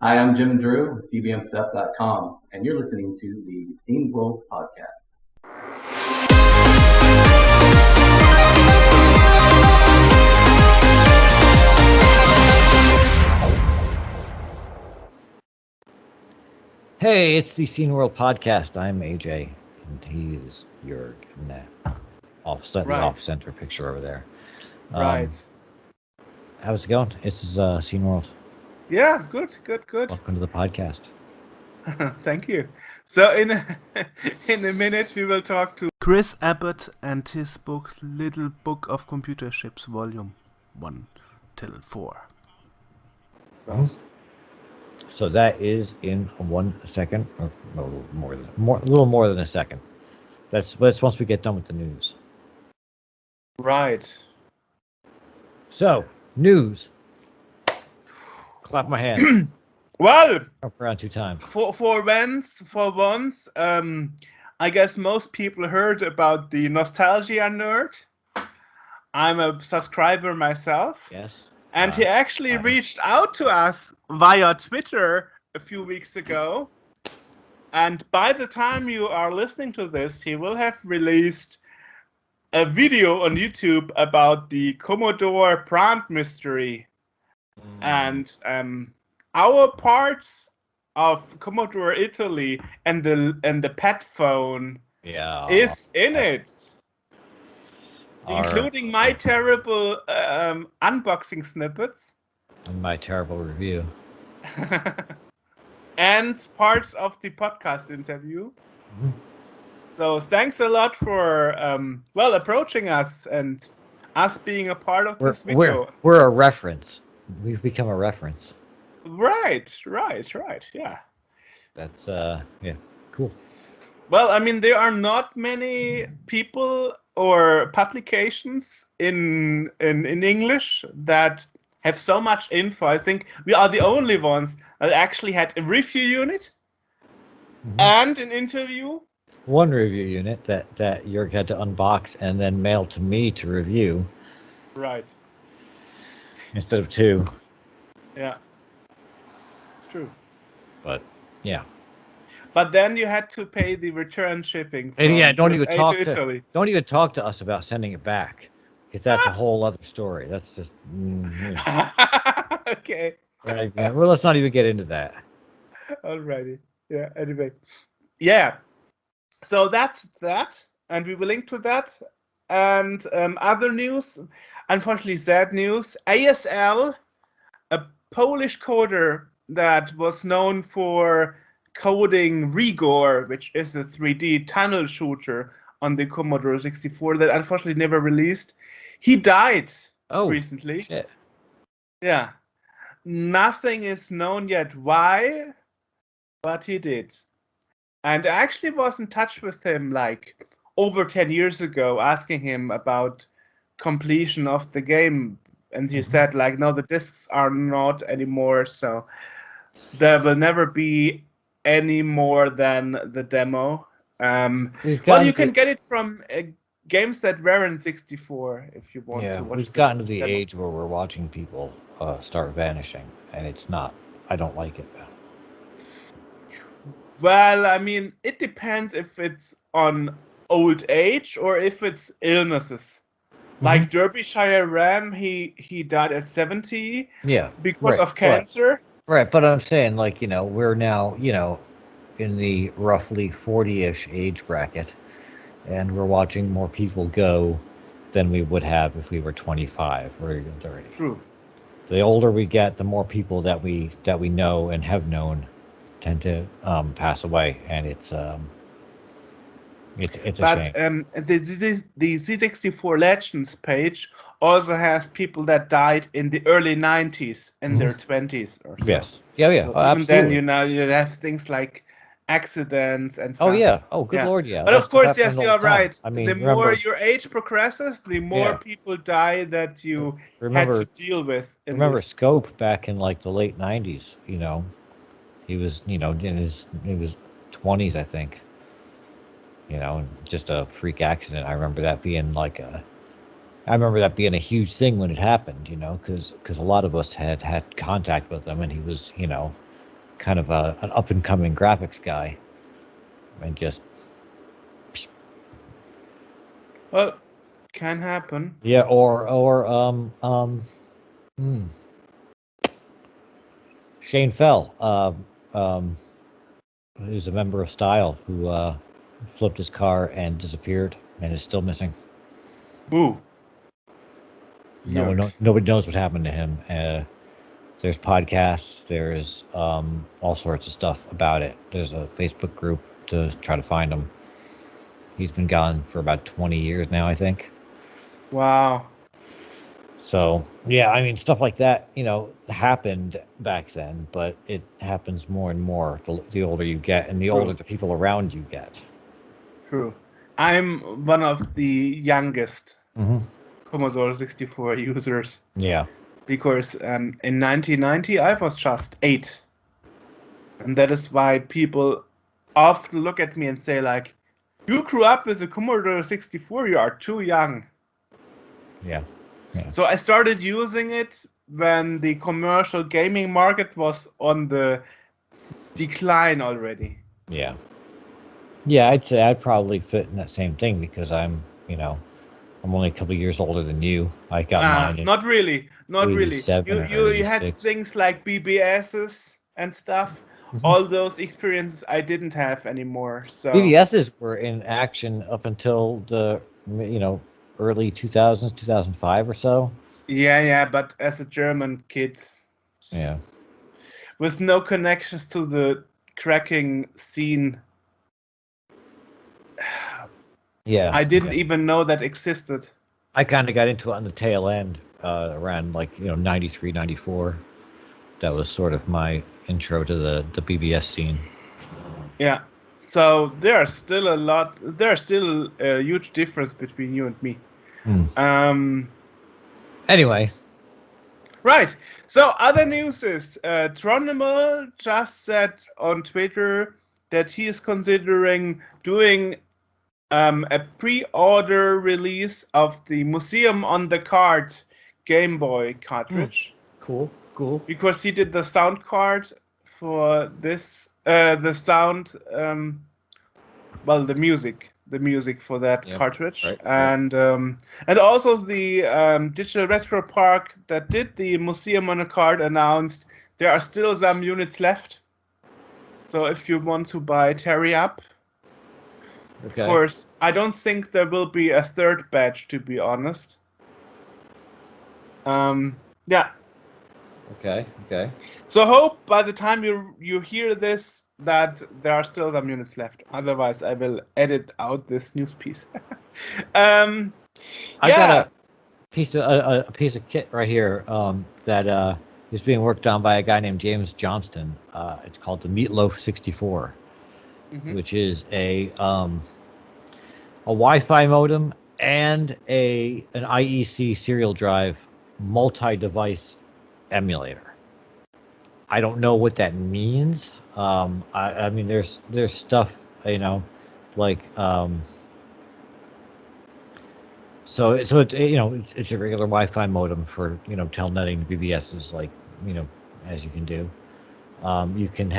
Hi, I'm Jim Drew with cbmstuff.com, and you're listening to the Scene World Podcast. Hey, it's the Scene World Podcast. I'm AJ, and he is Jörg in that slightly off-center picture over there. Right. How's it going? This is Scene World. Yeah, good. Welcome to the podcast. Thank you. So in a minute we will talk to Chris Abbott and his book Little Book of Computer Chips Volume 1 till 4. So that is in 1 second, or a little more than a second. That's once we get done with the news. Right. So news. Clap my hands. Well, Up around 2 times. For once, I guess most people heard about the Nostalgia Nerd. I'm a subscriber myself. Yes. And he actually reached out to us via Twitter a few weeks ago. And by the time you are listening to this, he will have released a video on YouTube about the Commodore Brand mystery. And our parts of Commodore Italy and the pet phone is in it. Including my terrible unboxing snippets. And my terrible review. And parts of the podcast interview. Mm-hmm. So thanks a lot for approaching us and us being a part of this video. We're a reference. We've become a reference. Right, yeah. That's cool. Well, I mean, there are not many people or publications in English that have so much info. I think we are the only ones that actually had a review unit and an interview. One review unit that Jörg had to unbox and then mail to me to review. Right. Instead of 2. Yeah. It's true. But yeah. But then you had to pay the return shipping. And don't even talk to us about sending it back, because that's a whole other story. That's just okay. Right, well, let's not even get into that. Alrighty. Yeah. Anyway. Yeah. So that's that, and we will link to that. And other news, unfortunately, sad news. ASL, a Polish coder that was known for coding Rigor, which is a 3D tunnel shooter on the Commodore 64 that unfortunately never released. He died recently. Shit. Yeah. Nothing is known yet why, but he did. And I actually was in touch with him like over 10 years ago, asking him about completion of the game. And he said, like, no, the discs are not anymore, so there will never be any more than the demo. You can get it from games that were in 64 if you want to watch. We've gotten to the age where we're watching people start vanishing, and it's not. I don't like it. Well, I mean, it depends if it's on old age or if it's illnesses. Like Derbyshire Ram, he died at 70 because of cancer. Right, but I'm saying, like, we're now, in the roughly 40-ish age bracket, and we're watching more people go than we would have if we were 25 or even 30. True. The older we get, the more people that we know and have known tend to pass away, and it's a shame. The C64 Legends page also has people that died in the early 90s in their 20s or so. Yes. Yeah. So absolutely. even then, you have things like accidents and stuff. Oh yeah. Oh, good Lord, yeah. But of course, yes, you are right. I mean, the more your age progresses, the more people die that you had to deal with. Remember Scope back in like the late 90s? He was in his 20s, I think. Just a freak accident. I remember that being a huge thing when it happened, because a lot of us had contact with him, and he was, kind of an up and coming graphics guy, and just Well, can happen. yeah, or Shane Fell, who's a member of Style, who flipped his car and disappeared and is still missing. Ooh. Nobody knows what happened to him. There's podcasts, there's all sorts of stuff about it. There's a Facebook group to try to find him. He's been gone for about 20 years now, I think. Wow. So, yeah, I mean, stuff like that, happened back then, but it happens more and more the older you get and the older the people around you get. True. I'm one of the youngest Commodore 64 users. Yeah. Because in 1990 I was just 8. And that is why people often look at me and say, like, you grew up with the Commodore 64, you are too young. Yeah. So I started using it when the commercial gaming market was on the decline already. Yeah. Yeah, I'd say I'd probably fit in that same thing because I'm only a couple years older than you. I got mine. Not really. You had 86. things like BBSs and stuff. All those experiences I didn't have anymore. So BBSs were in action up until the early 2000s, 2005 or so. Yeah, but as a German kid, with no connections to the cracking scene, I didn't even know that existed. I kind of got into it on the tail end, around 93, 94. That was sort of my intro to the BBS scene. Yeah. So there's still a huge difference between you and me. Anyway. Right. So other news is Tronimal just said on Twitter that he is considering doing a pre-order release of the Museum on the Card Game Boy cartridge. Cool. Because he did the sound card for this, the sound, the music for that cartridge, right. And also the Digital Retro Park that did the Museum on a Card announced there are still some units left. So if you want to buy Terry up, of course, I don't think there will be a third batch, to be honest. Yeah. Okay. So hope by the time you hear this that there are still some units left. Otherwise, I will edit out this news piece. I got a piece of kit right here that is being worked on by a guy named James Johnston. It's called the Meatloaf 64, which is a Wi-Fi modem and an IEC serial drive multi-device emulator. I don't know what that means. I mean, there's stuff, like so it's it's a regular Wi-Fi modem for telnetting BBSs, like as you can do. You can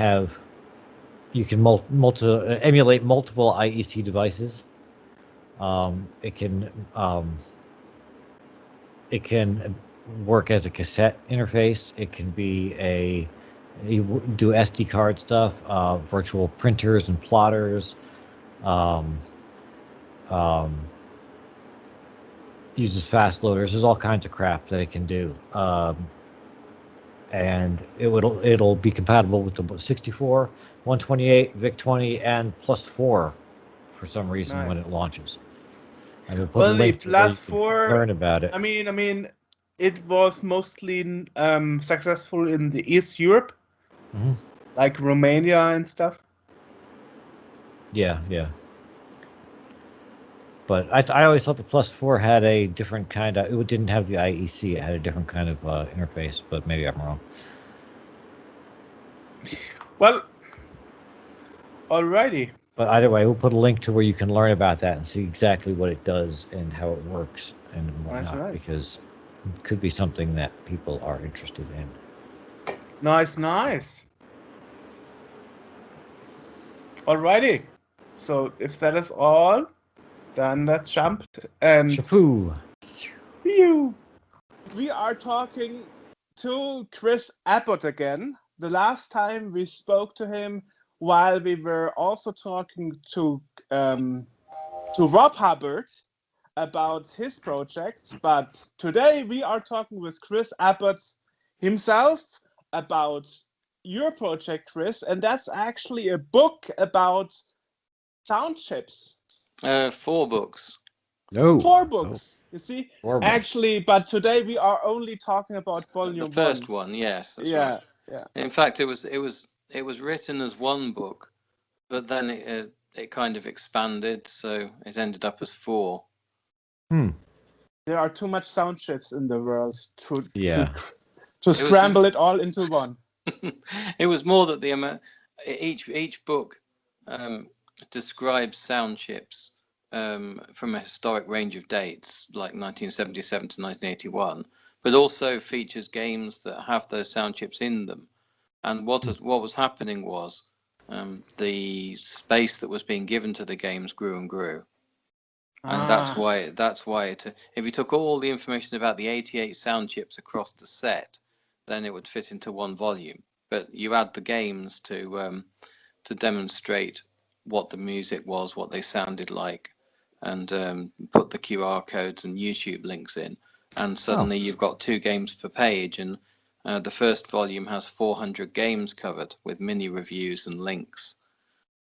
emulate multiple IEC devices. It can work as a cassette interface. It can be you do SD card stuff, virtual printers and plotters, uses fast loaders. There's all kinds of crap that it can do, and it'll be compatible with the 64, 128, VIC-20, and +4 for some reason when it launches. And we'll put a link to +4. Learn about it. I mean, it was mostly successful in the East Europe, like Romania and stuff. Yeah. But I always thought the +4 had a different kind of. It didn't have the IEC. It had a different kind of interface. But maybe I'm wrong. Well, alrighty. But either way, we'll put a link to where you can learn about that and see exactly what it does and how it works and whatnot. Nice. Because it could be something that people are interested in. Nice. Alrighty. So if that is all, then let's jump and Shapoo. Phew. We are talking to Chris Abbott again. The last time we spoke to him while we were also talking to Rob Hubbard about his projects, but today we are talking with Chris Abbott himself about your project, Chris, and that's actually a book about Soundchips. 4 books. No. 4 books. You see, 4 books. actually, but today we are only talking about volume The first one, yes, that's yeah, right. yeah. In fact, it was written as 1 book, but then it kind of expanded, so it ended up as 4. There are too much Soundchips in the world to was- scramble it all into one. It was more that each book describes sound chips from a historic range of dates, like 1977 to 1981, but also features games that have those sound chips in them. And what was happening was the space that was being given to the games grew and grew. And that's why if you took all the information about the 88 sound chips across the set, then it would fit into 1 volume. But you add the games to demonstrate what the music was, what they sounded like, and put the QR codes and YouTube links in, and suddenly you've got 2 games per page, and the first volume has 400 games covered with mini reviews and links.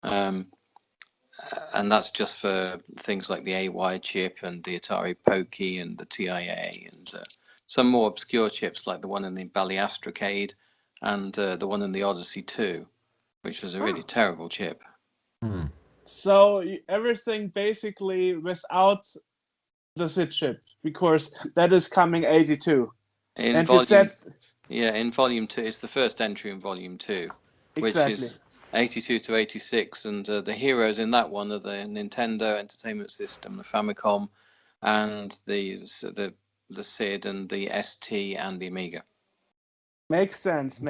And that's just for things like the AY chip and the Atari Pokey and the TIA and some more obscure chips like the one in the Ballyastrocade and the one in the Odyssey 2, which was a really terrible chip. So everything basically without the SID chip, because that is coming 82. In volume 2, it's the first entry in volume 2, which is 82 to 86, and the heroes in that one are the Nintendo Entertainment System, the Famicom, and the SID and the ST and the Amiga. Makes sense,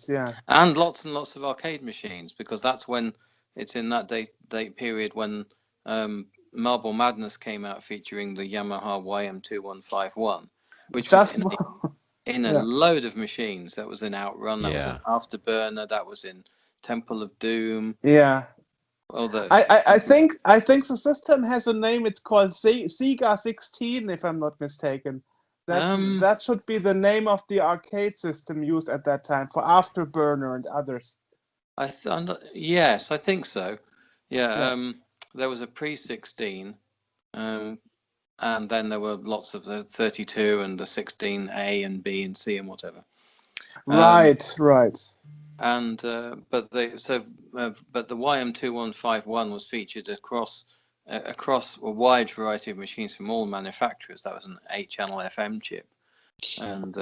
yeah. And lots of arcade machines, because that's when it's in that date period when Marble Madness came out featuring the Yamaha YM2151, which was in a load of machines. That was in Outrun, that was in Afterburner, that was in Temple of Doom. Yeah. Well, I think the system has a name. It's called Sega 16, if I'm not mistaken. That should be the name of the arcade system used at that time for Afterburner and others. Yes, I think so. Yeah. There was a pre-16, and then there were lots of the 32 and the 16A and B and C and whatever. Right. And but the YM2151 was featured across a wide variety of machines from all manufacturers. That was an 8-channel FM chip, and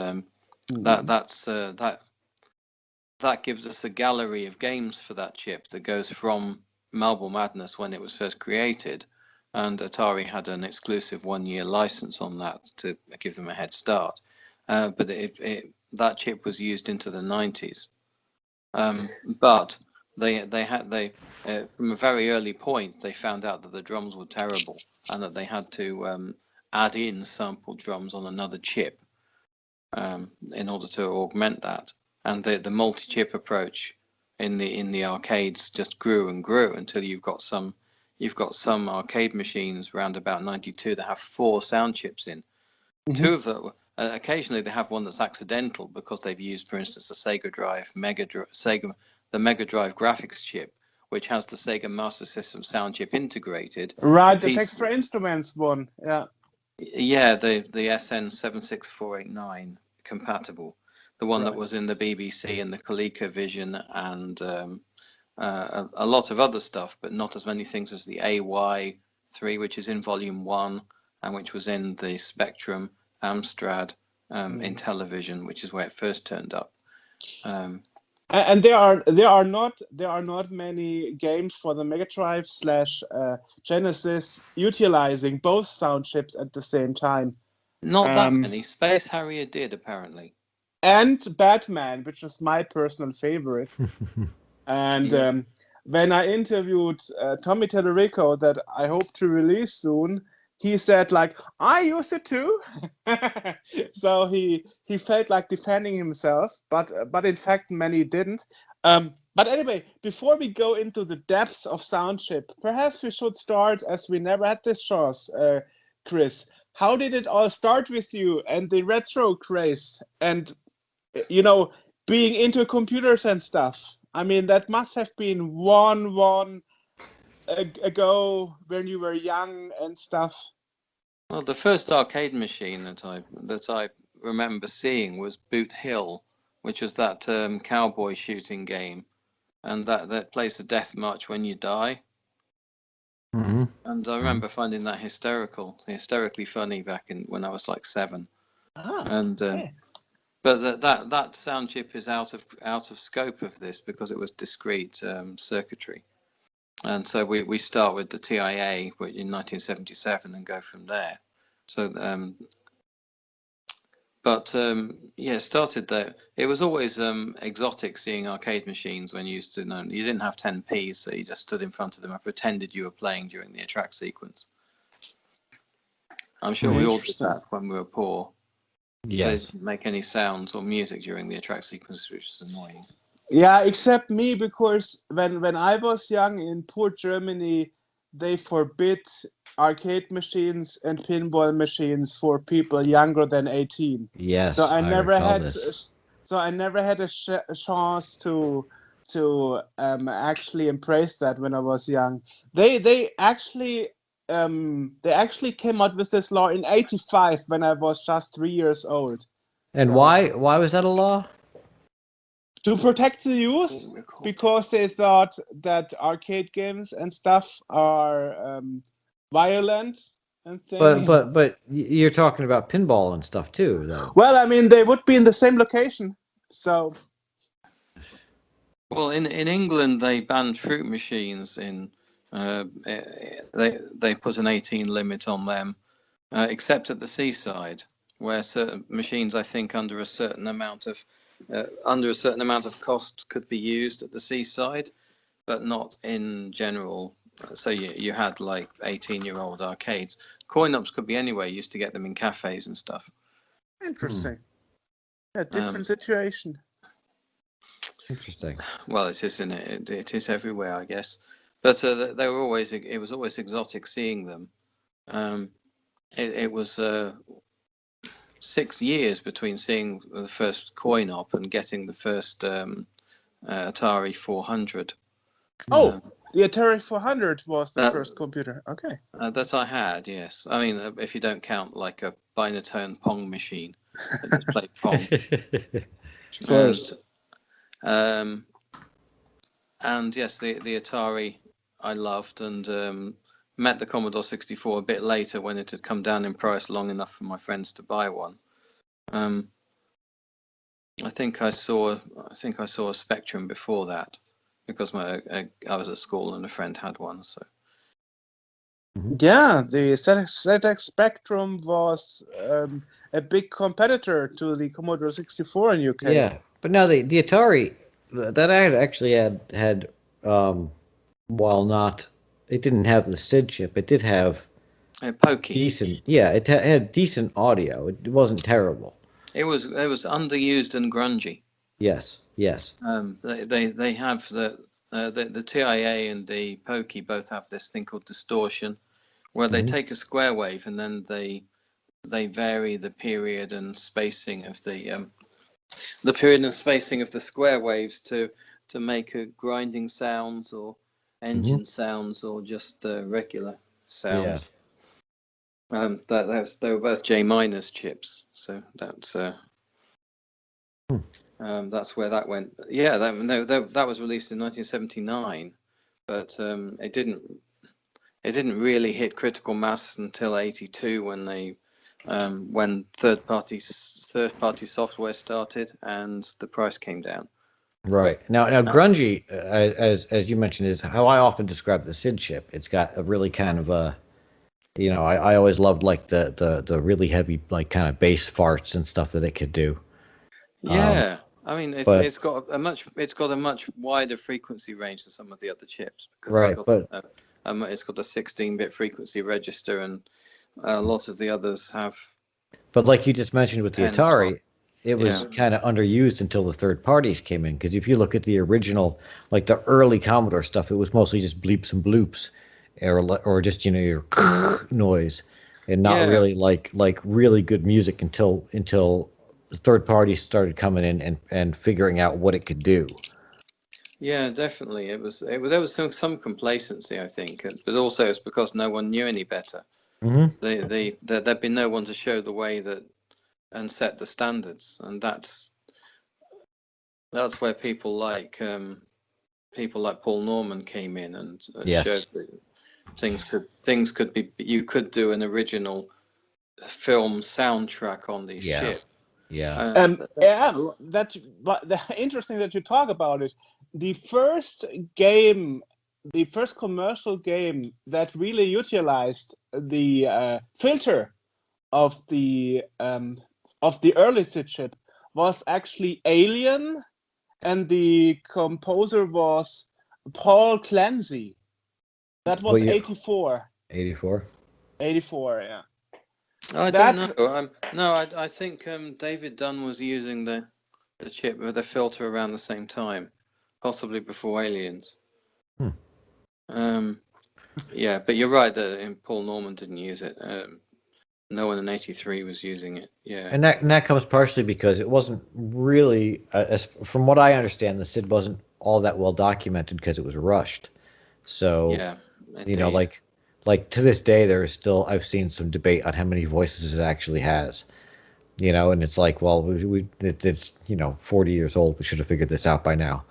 that gives us a gallery of games for that chip that goes from Marble Madness when it was first created, and Atari had an exclusive 1-year license on that to give them a head start. But that chip was used into the 90s. But they from a very early point they found out that the drums were terrible and that they had to add in sampled drums on another chip in order to augment that. And the multi-chip approach in the arcades just grew and grew until you've got some arcade machines around about 92 that have 4 sound chips in. Mm-hmm. 2 of them. Occasionally they have one that's accidental because they've used, for instance, the Sega Drive the Mega Drive graphics chip, which has the Sega Master System sound chip integrated. Right, the Textra Instruments one, yeah. Yeah, the SN76489 compatible, the one that was in the BBC and the ColecoVision and a lot of other stuff, but not as many things as the AY3, which is in Volume 1 and which was in the Spectrum, Amstrad, Intellivision, which is where it first turned up. And there are not many games for the Mega Drive / Genesis utilizing both sound chips at the same time. Not that many. Space Harrier did, apparently. And Batman, which is my personal favorite. And when I interviewed Tommy Tederico that I hope to release soon, he said like, I used it too. So he felt like defending himself, but in fact many didn't. But anyway, before we go into the depths of Soundchip, perhaps we should start, as we never had this chance, Chris. How did it all start with you and the retro craze and, you know, being into computers and stuff? I mean, that must have been one ago when you were young and stuff. Well, the first arcade machine that I remember seeing was Boot Hill, which was that cowboy shooting game, and that plays the death march when you die. Mm-hmm. And I remember finding that hysterically funny back when I was like 7. And okay. but that sound chip is out of scope of this because it was discrete circuitry, and so we start with the TIA in 1977 and go from there. So yeah, started there. It was always exotic seeing arcade machines when you used to know you didn't have 10p's, so you just stood in front of them and pretended you were playing during the attract sequence. I'm sure we all did that when we were poor. Yes. They didn't make any sounds or music during the attract sequence, which is annoying. Yeah, except me, because when I was young in poor Germany, they forbid arcade machines and pinball machines for people younger than 18. Yes. So I never had. This. So I never had a chance to actually embrace that when I was young. They actually came out with this law in '85 when I was just 3 years old. And why was that a law? To protect the youth, because they thought that arcade games and stuff are violent and things. But you're talking about pinball and stuff too, though. Well, I mean, they would be in the same location, so. Well, in England, they banned fruit machines. They put an 18 limit on them, except at the seaside, where certain machines, I think, under a certain amount of cost could be used at the seaside, but not in general. So you had like 18-year-old arcades. Coin-ops could be anywhere. You used to get them in cafes and stuff. Interesting. A different situation. Interesting. Well, it is it is everywhere, I guess. But they were always. It was always exotic seeing them. It was 6 years between seeing the first coin-op and getting the first Atari 400. Oh, the Atari 400 was the first computer. Okay. That I had, yes. I mean, if you don't count like a binatone Pong machine that just played Pong. Of course. And yes, the Atari I loved, and met the Commodore 64 a bit later when it had come down in price long enough for my friends to buy one. I think I saw a Spectrum before that, because I was at school and a friend had one. So yeah, the ZX Spectrum was a big competitor to the Commodore 64 in UK. Yeah, but now the Atari that I had actually had while not, it didn't have the SID chip. It did have pokey. Decent. Yeah, it had decent audio. It wasn't terrible. It was underused and grungy. Yes. They have the TIA and the pokey both have this thing called distortion, where they take a square wave and then they vary the period and spacing of the square waves to make a grinding sounds or engine sounds or just regular sounds. Yeah. They were both J minus chips, so that's where that went. Yeah, that was released in 1979, but it didn't really hit critical mass until '82 when third party software started and the price came down. Right. Now grungy, as you mentioned, is how I often describe the SID chip. It's got a really kind of a, I always loved like the really heavy like kind of bass farts and stuff that it could do. Yeah. I mean, But- it's got a much wider frequency range than some of the other chips because Right, it's got a 16-bit frequency register, and a lot of the others have. But like you just mentioned with the 10, Atari, 12. it was Yeah. kind of underused until the third parties came in. Because if you look at the original, like the early Commodore stuff, it was mostly just bleeps and bloops, or just your noise, and not Yeah. really like really good music until the third parties started coming in and figuring out what it could do. Yeah, definitely. There was some complacency, I think, but also it's because no one knew any better. Mm-hmm. There'd been no one to show the way and set the standards, and that's where people like Paul Norman came in and Yes. showed that things could be. You could do an original film soundtrack on these Yeah. ships. Yeah. But the interesting that you talk about it. The first commercial game that really utilized the filter of the early SID chip was actually Alien, and the composer was Paul Clancy. That was What year? 84. 84. 84, yeah. I don't know. I think David Dunn was using the chip with a filter around the same time, possibly before Aliens. Yeah, but you're right that Paul Norman didn't use it. No one in '83 was using it. Yeah, And that comes partially because it wasn't really, from what I understand, the SID wasn't all that well documented because it was rushed. So, yeah, like to this day, there is still, I've seen some debate on how many voices it actually has. And it's like, well, it's 40 years old. We should have figured this out by now.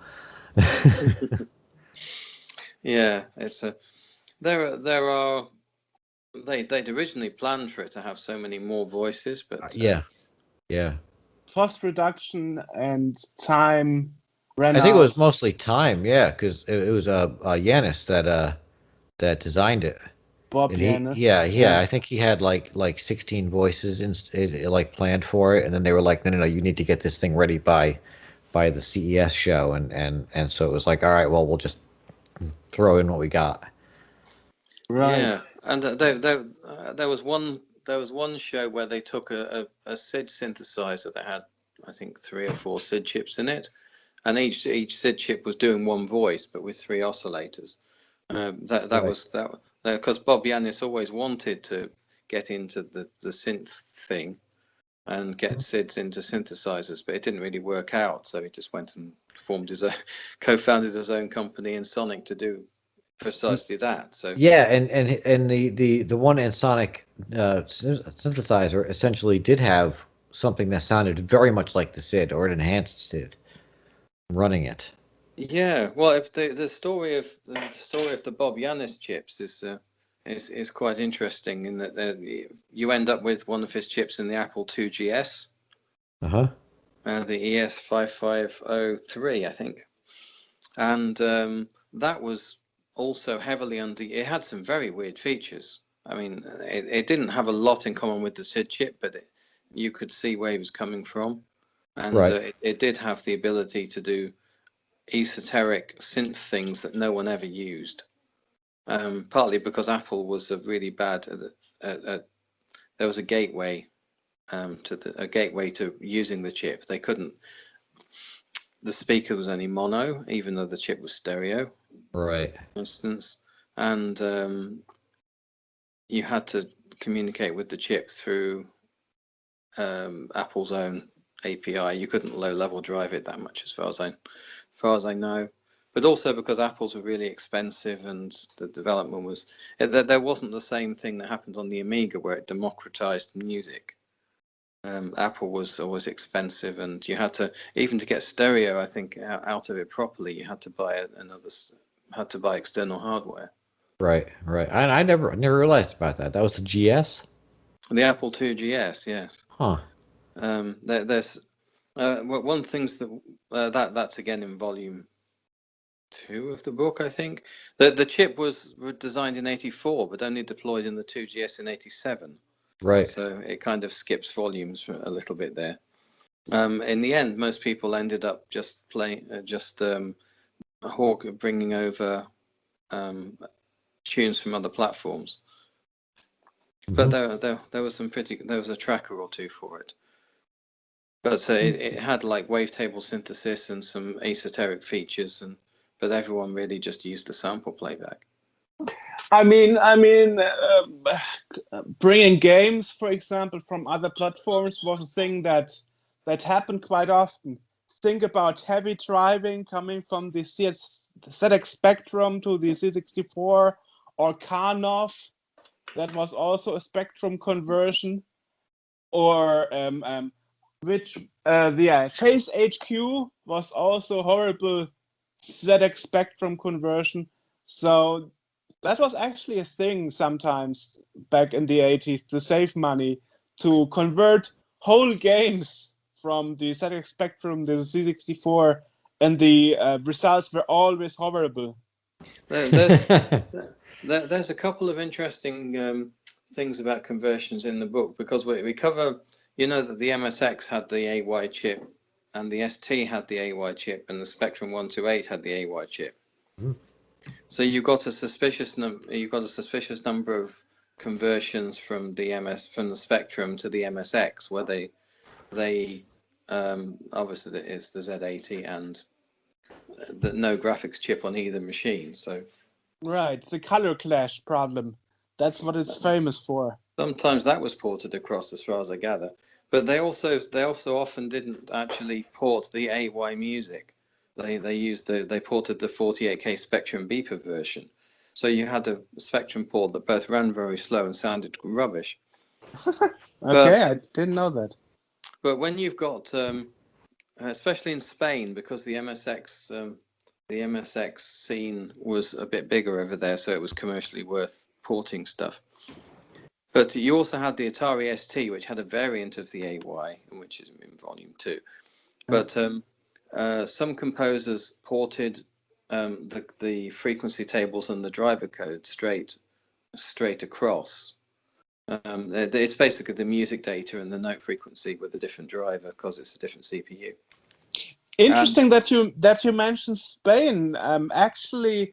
yeah. It's there are. They'd originally planned for it to have so many more voices, but yeah. Cost reduction and time ran I think it was out. mostly time, yeah, because it was Yanis that designed it. Bob And Yanis. yeah, I think he had like 16 voices like planned for it, and then they were like, no, you need to get this thing ready by the CES show, and so it was like, all right, well, we'll just throw in what we got. Right. yeah. And there was one show where they took a SID synthesizer that had, I think, 3 or 4 SID chips in it, and each SID chip was doing one voice, but with 3 oscillators. Was because Bob Yanis always wanted to get into the synth thing and get SIDs into synthesizers, but it didn't really work out. So he just went and co-founded his own company in Sonic to do precisely that. So yeah, and the one Ensoniq synthesizer essentially did have something that sounded very much like the SID, or it enhanced SID running it. yeah, well, if the story of the Bob Yanis chips is quite interesting in that you end up with one of his chips in the Apple II GS, Uh-huh. The ES5503, I think, and that was also heavily it had some very weird features. I mean, it didn't have a lot in common with the SID chip, but you could see where he was coming from, and Right. it did have the ability to do esoteric synth things that no one ever used. Partly because Apple was a really bad. There was a gateway to using the chip. They couldn't. The speaker was only mono, even though the chip was stereo. Right. For instance, and you had to communicate with the chip through Apple's own API. You couldn't low-level drive it that much, as far as I know. But also because Apples were really expensive, and the development was there wasn't the same thing that happened on the Amiga where it democratized music. Apple was always expensive, and you had to, even to get stereo, I think, out of it properly, you had to buy external hardware. Right. I never realized about that. That was the GS? The Apple II GS, yes. Huh. There's one things that's again in volume 2 of the book, I think. The chip was designed in '84, but only deployed in the 2GS in '87. Right. So it kind of skips volumes a little bit there. In the end, most people ended up just playing, bringing over tunes from other platforms. But there was there was a tracker or two for it. But it had like wavetable synthesis and some esoteric features, but everyone really just used the sample playback. I mean, bringing games, for example, from other platforms was a thing that happened quite often. Think about heavy driving coming from the ZX Spectrum to the C64, or Karnov. That was also a Spectrum conversion, or Chase HQ was also horrible ZX Spectrum conversion. So that was actually a thing sometimes back in the 80s to save money, to convert whole games from the ZX Spectrum to the C64, and the results were always horrible. There's a couple of interesting things about conversions in the book, because we cover, that the MSX had the AY chip, and the ST had the AY chip, and the Spectrum 128 had the AY chip. So you got a suspicious number of conversions from the Spectrum to the MSX, where they obviously it's the Z80 and no graphics chip on either machine. So right, the color clash problem. That's what it's famous for. Sometimes that was ported across, as far as I gather. But they also often didn't actually port the AY music. They ported the 48K Spectrum Beeper version. So you had a Spectrum port that both ran very slow and sounded rubbish. Okay, I didn't know that. But when you've got, especially in Spain, because the MSX scene was a bit bigger over there, so it was commercially worth porting stuff. But you also had the Atari ST, which had a variant of the AY, which is in Volume 2. But some composers ported the frequency tables and the driver code straight across. It's basically the music data and the note frequency with a different driver, because it's a different CPU. Interesting that you mentioned Spain. Actually,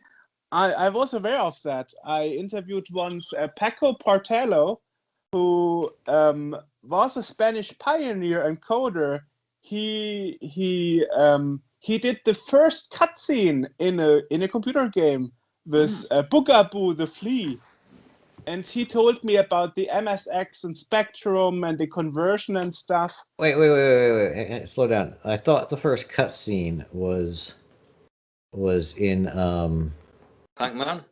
I was aware of that. I interviewed once Paco Portello, who was a Spanish pioneer and coder. He did the first cutscene in a computer game with Bugaboo the Flea, and he told me about the MSX and Spectrum and the conversion and stuff. Wait. Slow down. I thought the first cutscene was in Pac-Man?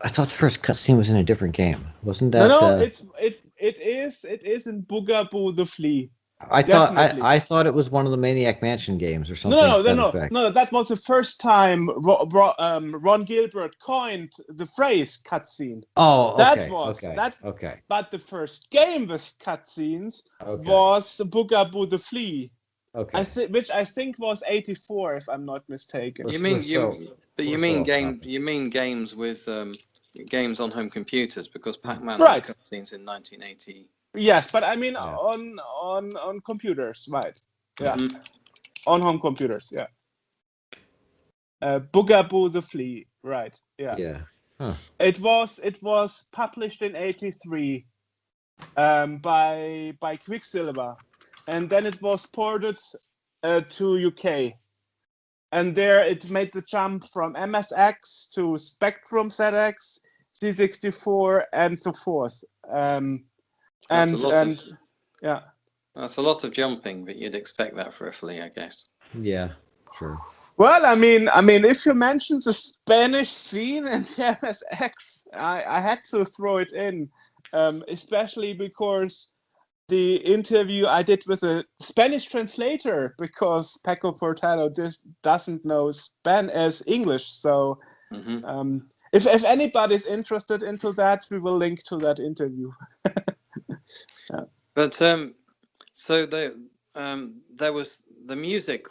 I thought the first cutscene was in a different game. Wasn't that? No, it is in Bugaboo the Flea. I thought it was one of the Maniac Mansion games or something. No. That was the first time Ron Gilbert coined the phrase cutscene. Oh, okay. Okay. But the first game with cutscenes was Bugaboo the Flea. Okay. Which I think was 84, if I'm not mistaken. You mean games with games on home computers, because Pac-Man had cutscenes in 1980. Yes, but I mean on computers, right? Yeah, on home computers. Yeah. Bugaboo the Flea, right? Yeah. Yeah. Huh. It was published in 83 by Quicksilver, and then it was ported to UK, and there it made the jump from MSX to Spectrum ZX, C64, and so forth. That's a lot of jumping, but you'd expect that for a Flea, I guess. Yeah, sure. Well, I mean, if you mention the Spanish scene and the MSX, I had to throw it in, especially because the interview I did with a Spanish translator, because Paco Portello doesn't know English. So if anybody's interested into that, we will link to that interview. Yeah. But so there was the music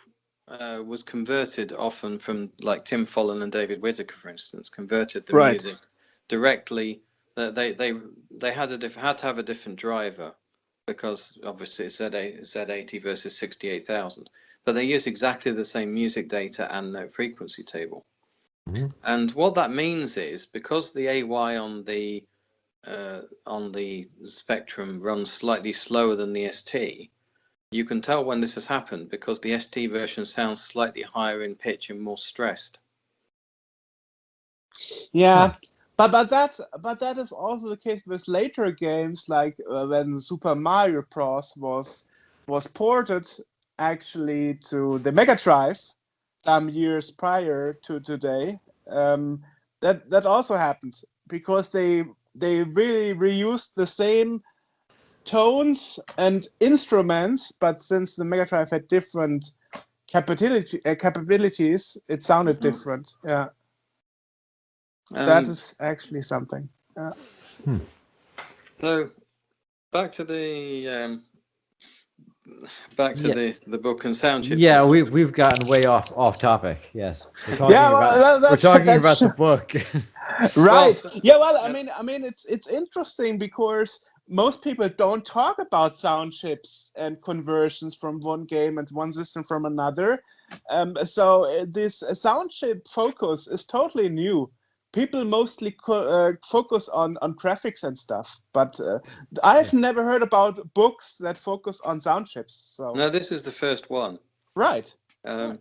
was converted often from, like, Tim Follin and David Whittaker, for instance, converted the music directly. They had to have a different driver, because obviously it's Z80 versus 68,000. But they use exactly the same music data and note frequency table. Mhm. And what that means is, because the AY on the spectrum runs slightly slower than the ST, you can tell when this has happened because the ST version sounds slightly higher in pitch and more stressed. Yeah, but that is also the case with later games, like when Super Mario Bros. was ported actually to the Mega Drive some years prior to today. That also happened because they really reused the same tones and instruments, but since the Mega Drive had different capabilities, it sounded different. Yeah. That is actually something. So back to the book and Soundchips. Yeah, and stuff. we've gotten way off topic. Yes, we're talking Yeah, well, we're talking about the book. Right. Well, Yeah, well, I mean, it's interesting because most people don't talk about sound chips and conversions from one game and one system from another. So this sound chip focus is totally new. People mostly focus on graphics and stuff, but I've never heard about books that focus on sound chips. So No, this is the first one. right. And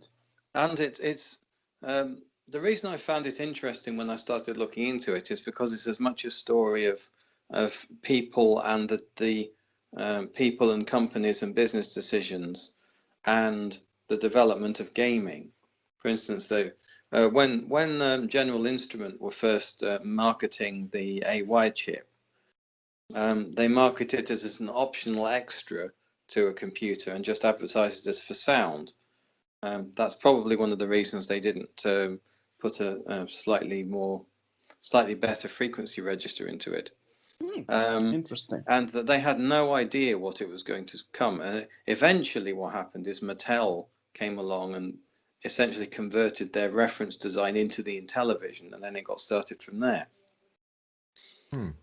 it's the reason I found it interesting when I started looking into it is because it's as much a story of people and the people and companies and business decisions and the development of gaming. For instance, though, when General Instrument were first marketing the AY chip, they marketed it as an optional extra to a computer and just advertised it as for sound. That's probably one of the reasons they didn't put a slightly better frequency register into it. Interesting. And that they had no idea what it was going to come. And eventually what happened is Mattel came along and essentially converted their reference design into the Intellivision, and then it got started from there. And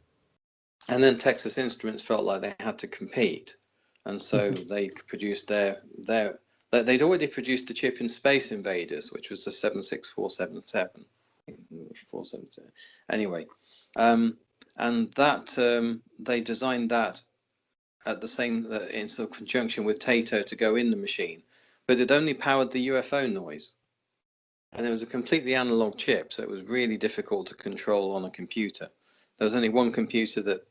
then Texas Instruments felt like they had to compete, and so they produced they'd already produced the chip in Space Invaders, which was the 76477. Anyway, and that they designed that at the same in sort of conjunction with Tato to go in the machine, but it only powered the UFO noise, and it was a completely analog chip, so it was really difficult to control on a computer. There was only one computer that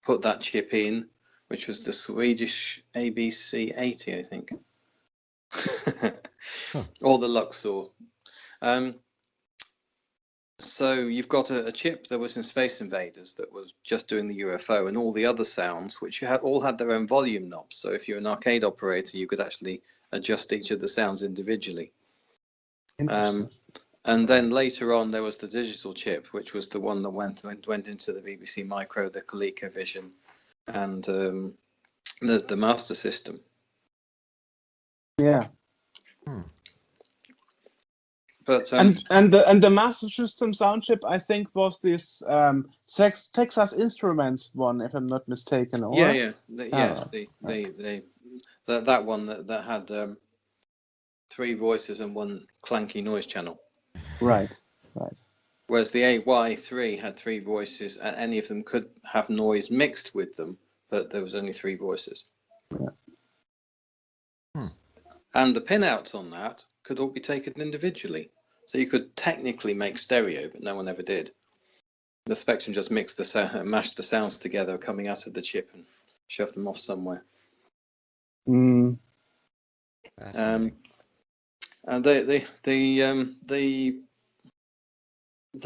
put that chip in, which was the Swedish ABC 80, I think, or the Luxor. So you've got a chip that was in Space Invaders that was just doing the UFO, and all the other sounds, which all had their own volume knobs. So if you're an arcade operator, you could actually adjust each of the sounds individually. And then later on, there was the digital chip, which was the one that went into the BBC Micro, the ColecoVision, and the Master System. Yeah. But and the Master System sound chip, I think, was this Texas Instruments one, if I'm not mistaken. Or? Yes, that one that had 3 voices and 1 clanky noise channel. Right. Whereas the AY3 had 3 voices, and any of them could have noise mixed with them, but there was only 3 voices. Yeah. And the pinouts on that could all be taken individually. So you could technically make stereo, but no one ever did. The Spectrum just mashed the sounds together coming out of the chip and shoved them off somewhere. Mm. And the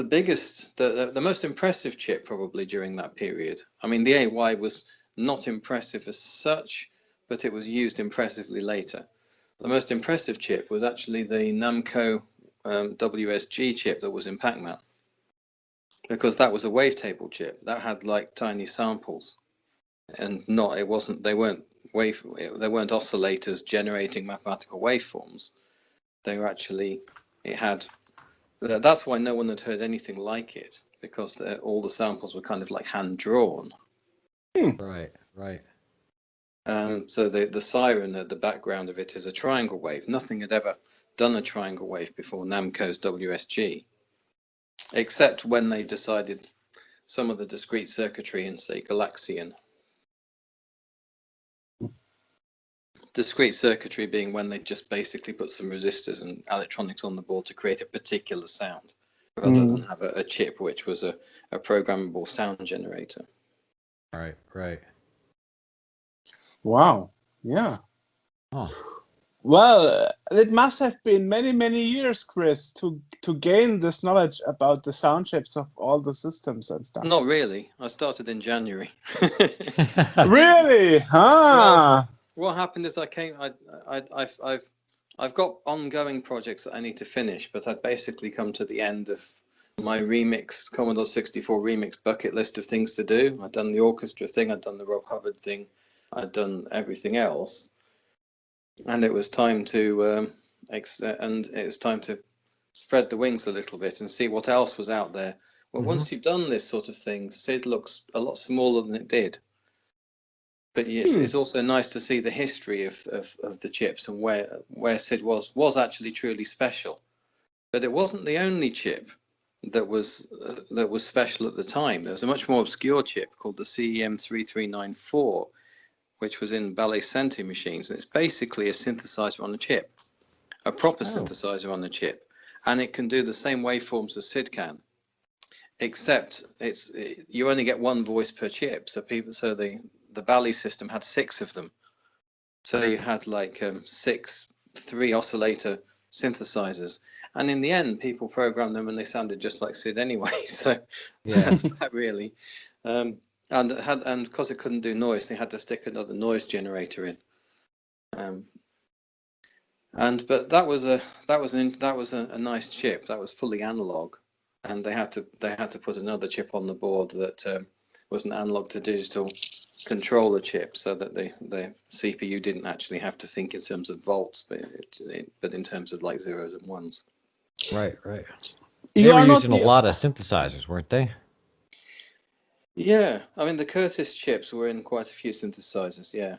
biggest, the most impressive chip probably during that period. I mean, the AY was not impressive as such, but it was used impressively later. The most impressive chip was actually the Namco WSG chip that was in Pac-Man, because that was a wavetable chip that had like tiny samples, and they weren't oscillators generating mathematical waveforms. They were actually, that's why no one had heard anything like it, because all the samples were kind of like hand drawn. Right. So the siren at the background of it is a triangle wave. Nothing had ever done a triangle wave before Namco's WSG, except when they decided some of the discrete circuitry in, say, Galaxian. Discrete circuitry being when they just basically put some resistors and electronics on the board to create a particular sound, rather than have a chip which was a programmable sound generator. Right. Wow. Yeah. Oh. Well, it must have been many, many years, Chris, to gain this knowledge about the sound chips of all the systems and stuff. Not really. I started in January. Really? Well, what happened is I've got ongoing projects that I need to finish, but I'd basically come to the end of my Commodore 64 remix bucket list of things to do. I'd done the orchestra thing, I'd done the Rob Hubbard thing, I'd done everything else, and it was time to spread the wings a little bit and see what else was out there. Well, once you've done this sort of thing, SID looks a lot smaller than it did. But it's also nice to see the history of the chips and where SID was actually truly special. But it wasn't the only chip that was special at the time. There was a much more obscure chip called the CEM3394, which was in Ballet Senti machines. And it's basically a synthesizer on a chip, a proper synthesizer on a chip. And it can do the same waveforms as SID can, except you only get one voice per chip. So the Ballet system had 6 of them. So you had like 6 3-oscillator synthesizers. And in the end, people programmed them and they sounded just like SID anyway. So that's that really. And because it couldn't do noise, they had to stick another noise generator in. But that was a nice chip. That was fully analog, and they had to put another chip on the board that was an analog to digital controller chip, so that the CPU didn't actually have to think in terms of volts, but in terms of like zeros and ones. Right. They were using a lot of synthesizers, weren't they? Yeah, I mean the Curtis chips were in quite a few synthesizers. Yeah,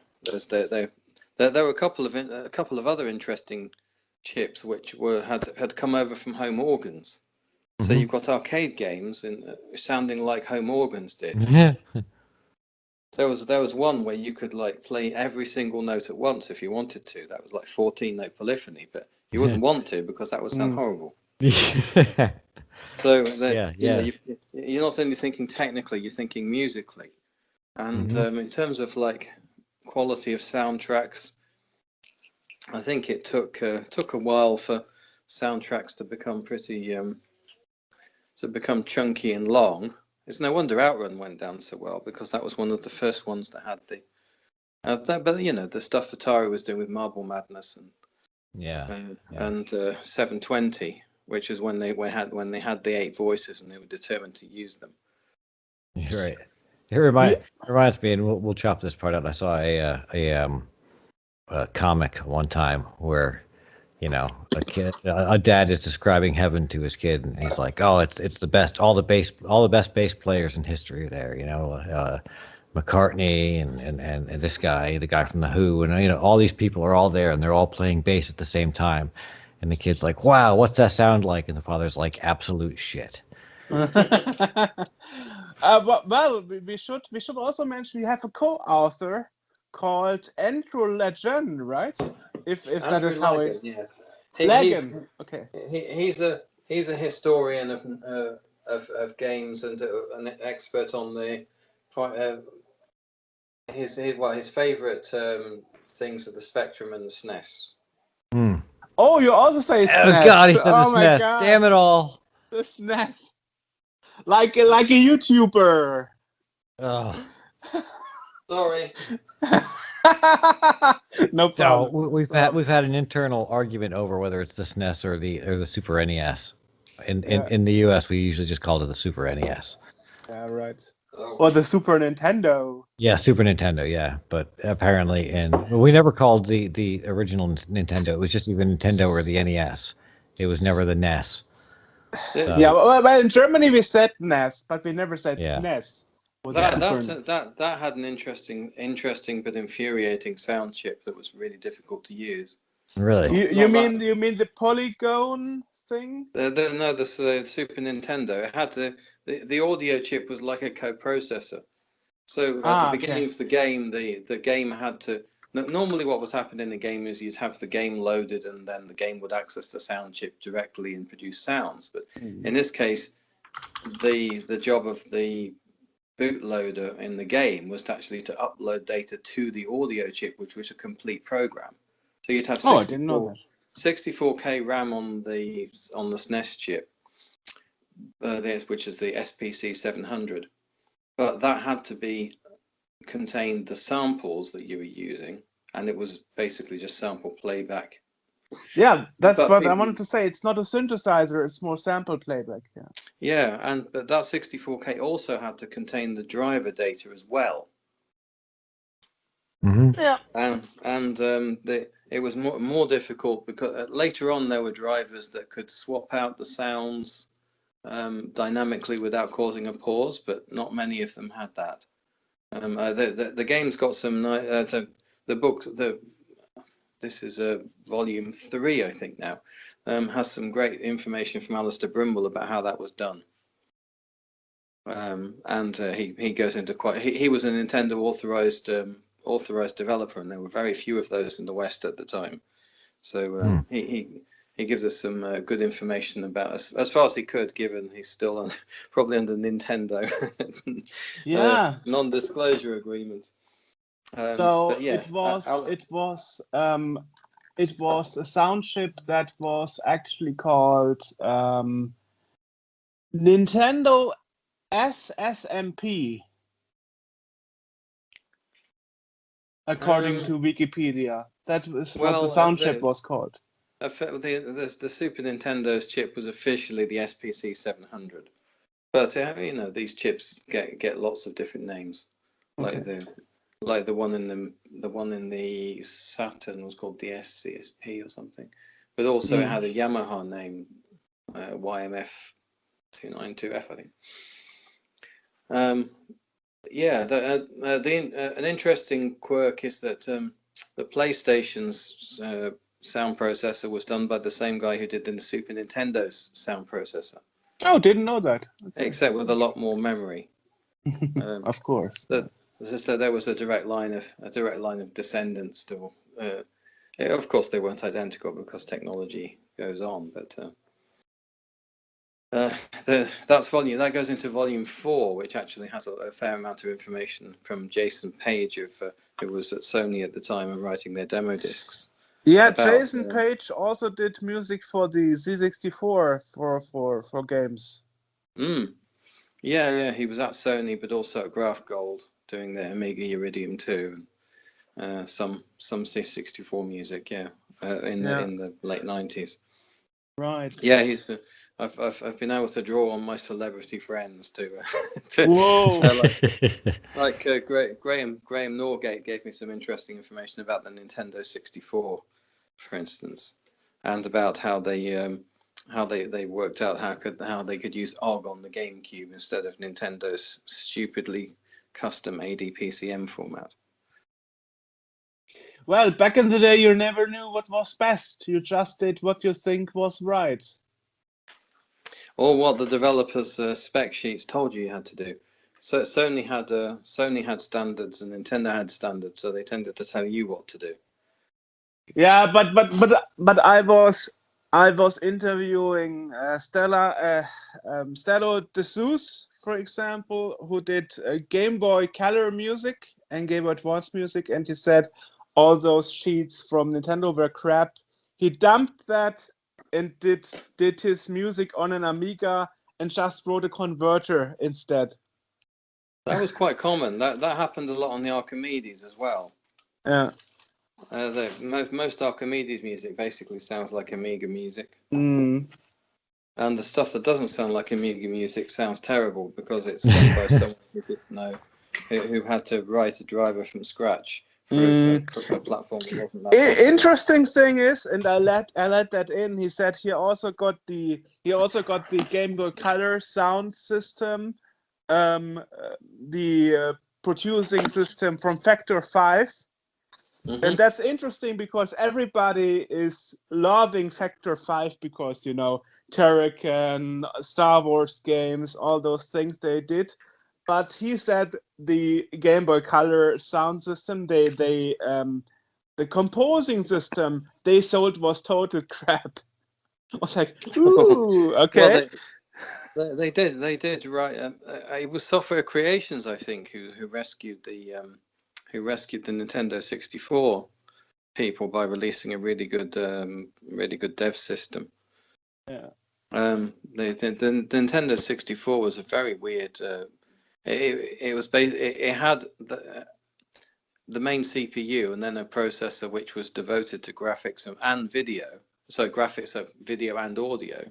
there were a couple of other interesting chips which had come over from home organs. So you've got arcade games sounding like home organs did. There was one where you could like play every single note at once if you wanted to. That was like 14-note polyphony, but you wouldn't want to because that would sound horrible. So you're not only thinking technically, you're thinking musically. And in terms of like quality of soundtracks, I think it took a while for soundtracks to become become chunky and long. It's no wonder Outrun went down so well, because that was one of the first ones that had the stuff Atari was doing with Marble Madness and 720, which is when they had the 8 voices and they were determined to use them. Right. It reminds me, and we'll chop this part out. I saw a comic one time where, a dad is describing heaven to his kid, and he's like, "Oh, it's the best. All the best bass players in history are there. McCartney and this guy, the guy from the Who, and all these people are all there, and they're all playing bass at the same time." And the kid's like, "Wow, what's that sound like?" And the father's like, "Absolute shit." Well, we should also mention we have a co-author called Andrew Legend, right? If that is how it's. Yeah. Okay. He's a historian of games and an expert on his favorite things are the Spectrum and the SNES. Oh, you also say SNES. Oh God, he said the SNES. God. Damn it all. The SNES. Like a YouTuber. Oh. Sorry. No problem. So we've had an internal argument over whether it's the SNES or the Super NES. In the US, we usually just called it the Super NES. Yeah, right. Or the Super Nintendo. Yeah, Super Nintendo. Yeah, but apparently we never called the original Nintendo. It was just either Nintendo or the NES. It was never the NES. So. Yeah, well, in Germany we said NES, but we never said SNES. That had an interesting but infuriating sound chip that was really difficult to use. Really? You mean the polygon thing? The Super Nintendo. It had the audio chip was like a coprocessor. So at the beginning of the game, the game had to. Normally, what was happening in the game is you'd have the game loaded, and then the game would access the sound chip directly and produce sounds. But in this case, the job of the bootloader in the game was actually to upload data to the audio chip, which was a complete program. So you'd have 64K RAM on the SNES chip, which is the SPC 700. But that had to contain the samples that you were using, and it was basically just sample playback. Yeah, that's what I wanted to say. It's not a synthesizer; it's more sample playback. Yeah, but that 64K also had to contain the driver data as well. Mm-hmm. Yeah, and it was more difficult because later on there were drivers that could swap out the sounds dynamically without causing a pause, but not many of them had that. The game's got some the book this is volume 3, I think now, has some great information from Alistair Brimble about how that was done. And he goes into he was a Nintendo authorized developer, and there were very few of those in the West at the time. So he gives us some good information about as far as he could, given he's still probably under Nintendo non-disclosure agreements. It was a sound chip that was actually called Nintendo SSMP, according to Wikipedia. That was what the sound chip was called. The Super Nintendo's chip was officially the SPC 700, but these chips get lots of different names, like the one in the Saturn was called the SCSP or something, but also it had a Yamaha name, YMF 292F, I think. An interesting quirk is that the PlayStation's sound processor was done by the same guy who did the Super Nintendo's sound processor. Oh, didn't know that. Okay. Except with a lot more memory. Of course. There was a direct line of descendants to. Of course, they weren't identical because technology goes on, but. That goes into volume 4, which actually has a fair amount of information from Jason Page, who was at Sony at the time and writing their demo discs. Yeah, Jason Page also did music for the C64 for games. Yeah, he was at Sony, but also at Graph Gold doing their Amiga Iridium 2, some C64 music. In the late 90s. Right. Yeah, I've been able to draw on my celebrity friends to Whoa. Graham Norgate gave me some interesting information about the Nintendo 64, for instance, and about how they worked out how they could use OGG on the GameCube instead of Nintendo's stupidly custom ADPCM format. Well, back in the day, you never knew what was best. You just did what you think was right. Or what the developers' spec sheets told you had to do. So Sony had standards and Nintendo had standards, so they tended to tell you what to do. Yeah, but I was interviewing Stello DeSouza, for example, who did Game Boy Color music and Game Boy Advance music, and he said all those sheets from Nintendo were crap. He dumped that and did his music on an Amiga and just wrote a converter instead. That was quite common. That happened a lot on the Archimedes as well. Yeah. Most Archimedes music basically sounds like Amiga music. Mm. And the stuff that doesn't sound like Amiga music sounds terrible because it's made by someone who didn't know, who had to write a driver from scratch. For a platform that wasn't that interesting thing is, and I let that in. He said he also got the Game Boy Color sound system the producing system from Factor 5. And that's interesting because everybody is loving Factor 5 because, you know, Turrican, Star Wars games, all those things they did. But he said the Game Boy Color sound system, the composing system they sold was total crap. I was like, ooh, okay. Well, they did right. It was Software Creations, I think, who rescued the Nintendo 64 people by releasing a really good dev system. Yeah. The Nintendo 64 was a very weird. It had the main CPU and then a processor which was devoted to graphics and video. So graphics are video and audio.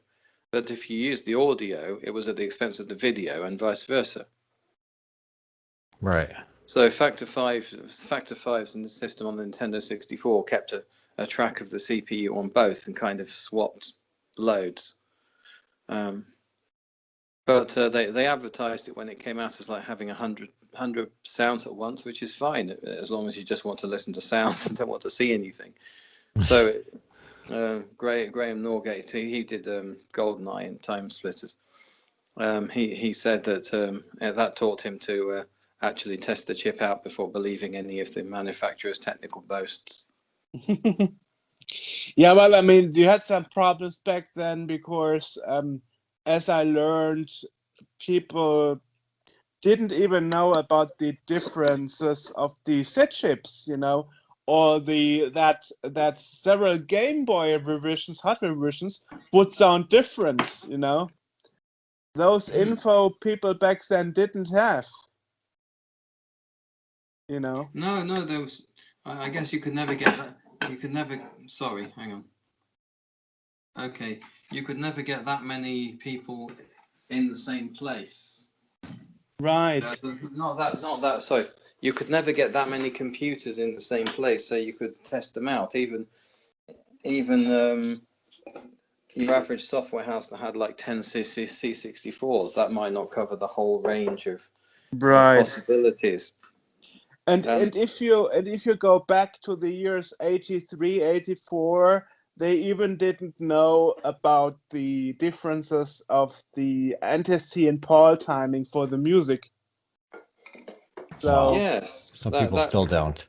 But if you use the audio, it was at the expense of the video and vice versa. Right. So Factor 5's in the system on the Nintendo 64 kept a track of the CPU on both and kind of swapped loads. But they advertised it when it came out as like having 100 sounds at once, which is fine as long as you just want to listen to sounds and don't want to see anything. So Graham Norgate, he did GoldenEye and Time Splitters. He said that that taught him to actually test the chip out before believing any of the manufacturer's technical boasts. Yeah, well, I mean, you had some problems back then because, as I learned, people didn't even know about the differences of the SID chips, you know, or that several Game Boy revisions, hardware revisions, would sound different, you know. Those info people back then didn't have. You know. No, there was. I guess you could never get that. You could never. Sorry, hang on. Okay, you could never get that many people in the same place. Right. Not that. Sorry, you could never get that many computers in the same place, so you could test them out. Even your average software house that had like 10 C64s, that might not cover the whole range of possibilities. And if you go back to the years 83, 84, they even didn't know about the differences of the anti-C and Paul timing for the music. So yes, some people still don't.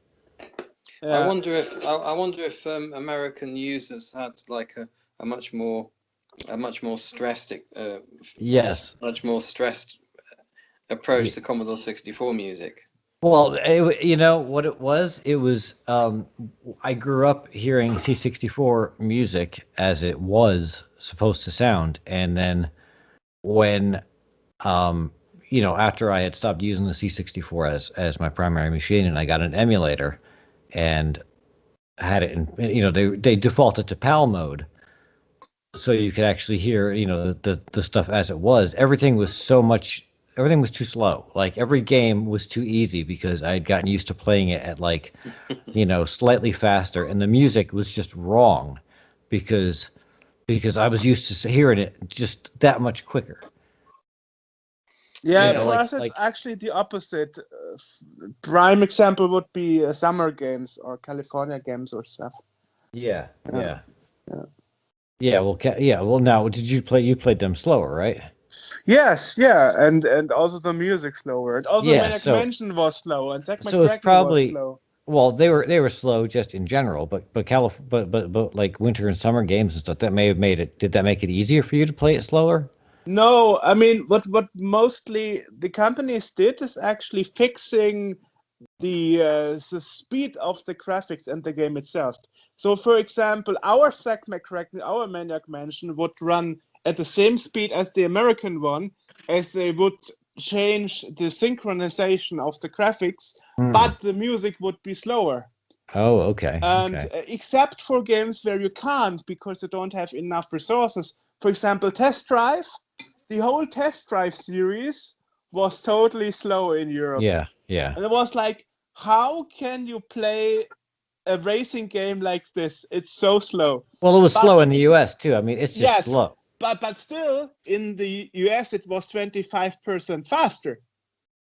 Yeah. I wonder if American users had like a much more stressed much more stressed approach to Commodore 64 music. Well, you know what it was? It was I grew up hearing C64 music as it was supposed to sound, and then when you know, after I had stopped using the C64 as my primary machine, and I got an emulator and had it in, you know, they defaulted to PAL mode, so you could actually hear, you know, the stuff as it was. Everything was too slow. Like every game was too easy because I had gotten used to playing it at like, you know, slightly faster, and the music was just wrong because I was used to hearing it just that much quicker. Yeah, for us it's actually the opposite. Prime example would be summer games or California games or stuff. Yeah. Well, now you played them slower, right? Yes, yeah, and also the music slower. And also Maniac Mansion was slow, and Zack McCracken was slow. Well, they were slow just in general, but like winter and summer games and stuff, that may have made it. Did that make it easier for you to play it slower? No, I mean what mostly the companies did is actually fixing the speed of the graphics and the game itself. So, for example, our Zack McCracken, our Maniac Mansion would run at the same speed as the American one, as they would change the synchronization of the graphics, but the music would be slower. Oh, okay. And except for games where you can't because you don't have enough resources. For example, Test Drive, the whole Test Drive series was totally slow in Europe. Yeah. And it was like, how can you play a racing game like this? It's so slow. Well, it was slow in the US too. I mean, it's just slow. but still, in the US, it was 25% faster.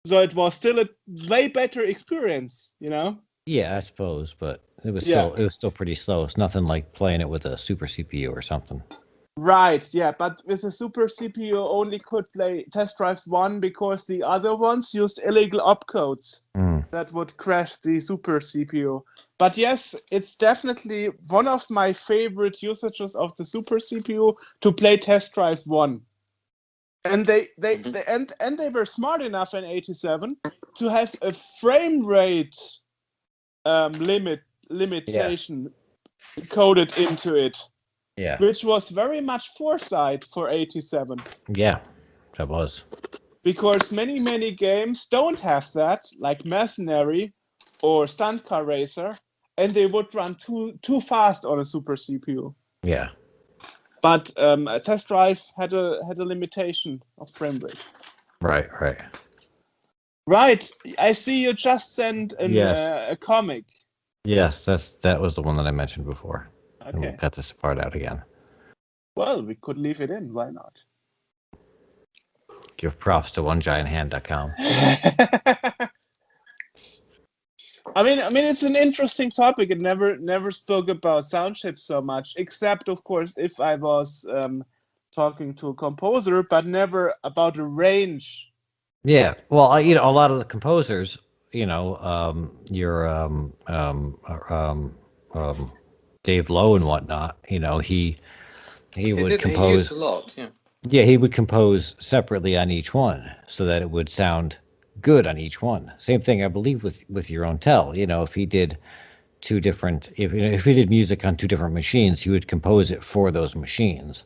So it was still a way better experience, you know? Yeah, I suppose, but it was Yeah. still pretty slow. It's nothing like playing it with a super CPU or something. Right, yeah, but with the Super CPU only could play Test Drive 1 because the other ones used illegal opcodes that would crash the Super CPU. But yes, it's definitely one of my favorite usages of the Super CPU to play Test Drive 1. And they were smart enough in 87 to have a frame rate limitation coded into it. Yeah. Which was very much foresight for 87. Yeah, that was. Because many games don't have that, like Mercenary or Stunt Car Racer, and they would run too fast on a Super CPU. Yeah. But a Test Drive had a limitation of frame rate. Right. Right. I see you just sent a comic. Yes, that was the one that I mentioned before. Okay. And we'll cut this part out again. Well, we could leave it in. Why not? Give props to onegianthand.com. I mean, it's an interesting topic. It never spoke about Soundchips so much, except of course if I was talking to a composer, but never about a range. Yeah, well, a lot of the composers, Dave Lowe and whatnot, he would compose. He used a lot, yeah. Yeah, he would compose separately on each one so that it would sound good on each one. Same thing, I believe, with your own tell. If he did if he did music on two different machines, he would compose it for those machines,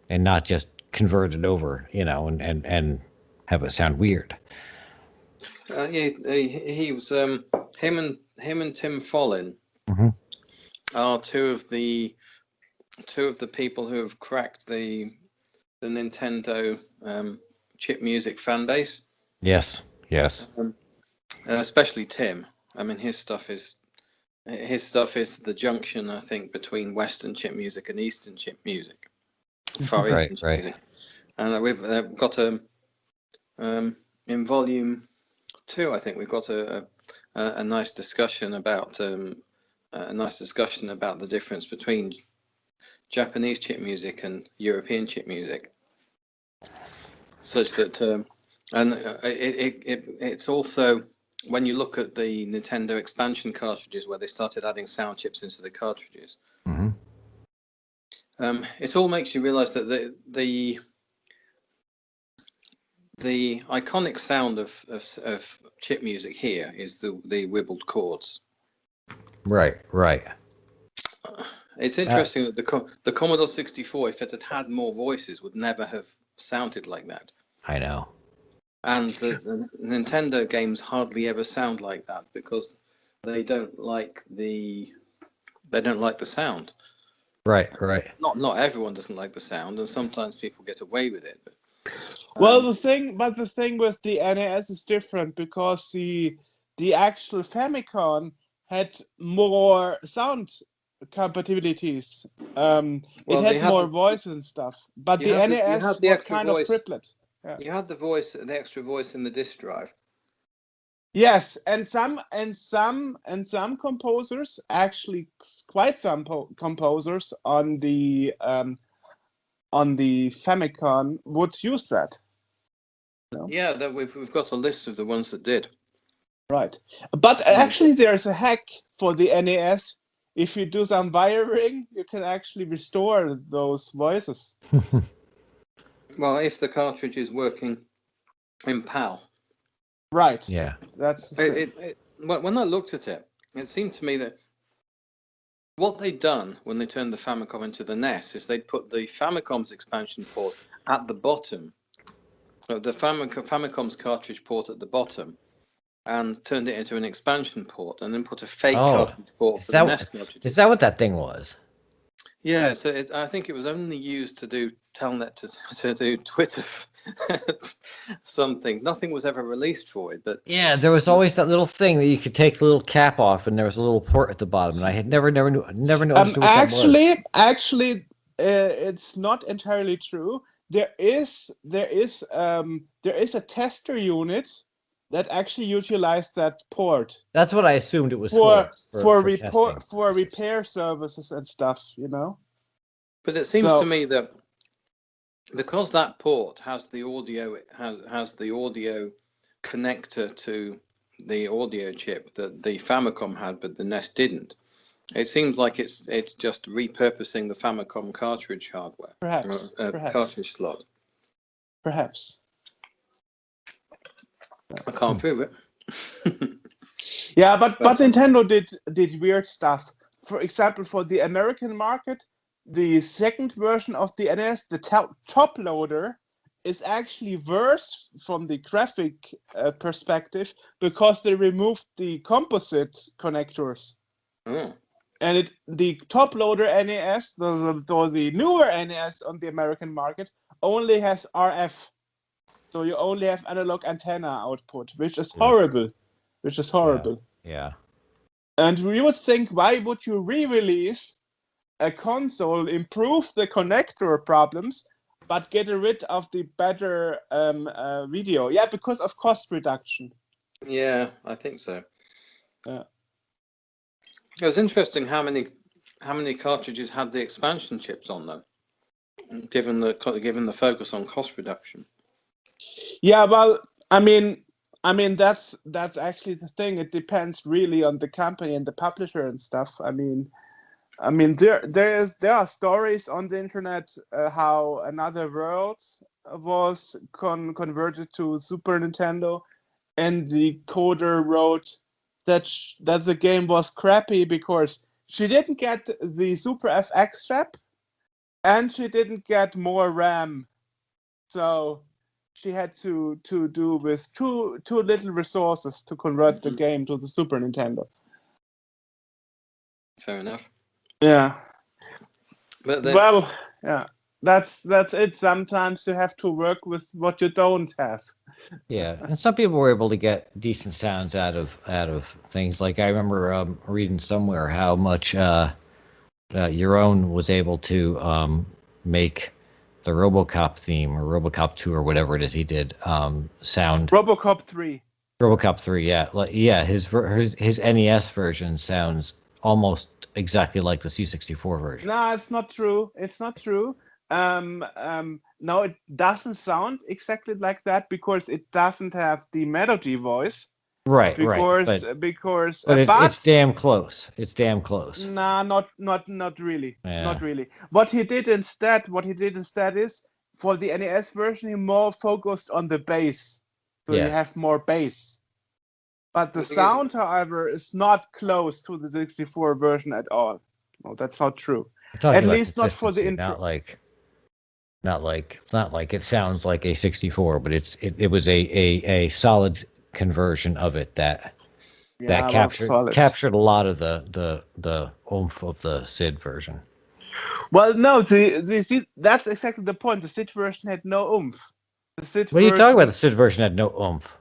and not just convert it over, and have it sound weird. He was him and Tim Follin are two of the people who have cracked the Nintendo chip music fan base. Yes. Especially Tim. I mean, his stuff is the junction, I think, between Western chip music and Eastern chip music, Far Eastern chip music. And we've got in volume 2, I think we've got a nice discussion about the difference between Japanese chip music and European chip music, such that it's also, when you look at the Nintendo expansion cartridges where they started adding sound chips into the cartridges, it all makes you realize that the iconic sound of chip music here is the wibbled chords. Right. It's interesting that the Commodore 64, if it had had more voices, would never have sounded like that. I know. And the Nintendo games hardly ever sound like that because they don't like the sound. Right. Not everyone doesn't like the sound, and sometimes people get away with it. But, well, the thing with the NES is different because the actual Famicom had more sound compatibilities. It had more voices and stuff, but the NES was kind of triplet. Yeah. You had the extra voice in the disk drive. Yes, and some composers, actually quite some composers on the Famicom would use that. No? Yeah, we've got a list of the ones that did. Right, but actually there's a hack for the NES. If you do some wiring, you can actually restore those voices. Well, if the cartridge is working in PAL. Right. Yeah. That's when I looked at it, it seemed to me that what they'd done when they turned the Famicom into the NES is they'd put the Famicom's expansion port at the bottom, the Famicom's cartridge port at the bottom, and turned it into an expansion port, and then put a fake cartridge port for the NES cartridge. Is that what that thing was? Yeah, so I think it was only used to do Telnet to do Twitter something. Nothing was ever released for it, but yeah, there was always that little thing that you could take the little cap off, and there was a little port at the bottom, and I had never noticed what that was. Actually, it's not entirely true. There is a tester unit that actually utilized that port That's what I assumed it was for testing. repair services and stuff, you know. But it seems to me that because that port has the audio has the audio connector to the audio chip that the Famicom had, but the NES didn't. It seems like it's just repurposing the Famicom cartridge hardware, perhaps. cartridge slot. Perhaps. I can't prove it. Yeah, but Nintendo did weird stuff. For example, for the American market, the second version of the NES, the top loader, is actually worse from the graphic perspective because they removed the composite connectors. Oh. And the top loader NES, the newer NES on the American market, only has RF. So you only have analog antenna output, which is horrible. Yeah. And we would think, why would you re-release a console, improve the connector problems, but get rid of the better video? Yeah, because of cost reduction. Yeah, I think so. Yeah. It was interesting how many cartridges had the expansion chips on them, given the focus on cost reduction. Yeah, well, I mean that's actually the thing. It depends really on the company and the publisher and stuff. I mean there are stories on the internet how Another World was converted to Super Nintendo, and the coder wrote that the game was crappy because she didn't get the Super FX chip and she didn't get more RAM, so she had to do with too little resources to convert the game to the Super Nintendo. Fair enough. Yeah. But well, yeah. That's it. Sometimes you have to work with what you don't have. Yeah, and some people were able to get decent sounds out of things. Like I remember reading somewhere how much your own was able to make the RoboCop theme or RoboCop 2 or whatever it is he did sound. RoboCop 3. RoboCop 3, yeah, yeah. His NES version sounds almost exactly like the C64 version. No, it's not true. It's not true. No, it doesn't sound exactly like that because it doesn't have the melody voice. Right. Because it's damn close. It's damn close. Nah, not really. Yeah. Not really. What he did instead is for the NES version, he more focused on the bass. So you have more bass. But the sound, however, is not close to the 64 version at all. No, that's not true. At least not for the intro. Not like it sounds like a 64, but it was a solid conversion of it that captured a lot of the oomph of the SID version. Well, no, that's exactly the point. The SID version had no oomph. What are you talking about? The SID version had no oomph.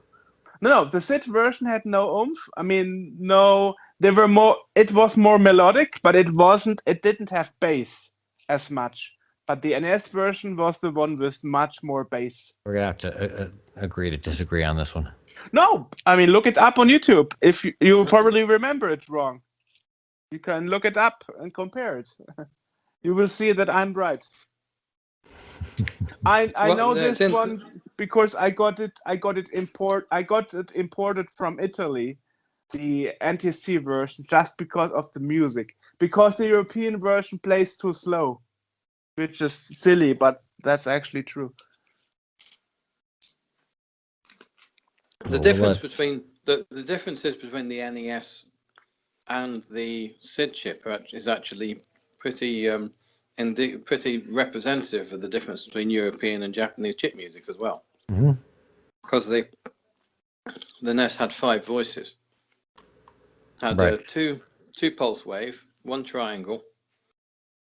No, the SID version had no oomph. I mean, no, there were more. It was more melodic, but it wasn't. It didn't have bass as much. But the NES version was the one with much more bass. We're gonna have to agree to disagree on this one. No, I mean, look it up on YouTube. If you probably remember it wrong, you can look it up and compare it. You will see that I'm right. I know this one because I got it imported from Italy, the NTSC version, just because of the music. Because the European version plays too slow, which is silly, but that's actually true. The differences between the NES and the SID chip is actually pretty pretty representative of the difference between European and Japanese chip music as well. Mm-hmm. Because the NES had 5 voices, had two pulse wave, 1 triangle,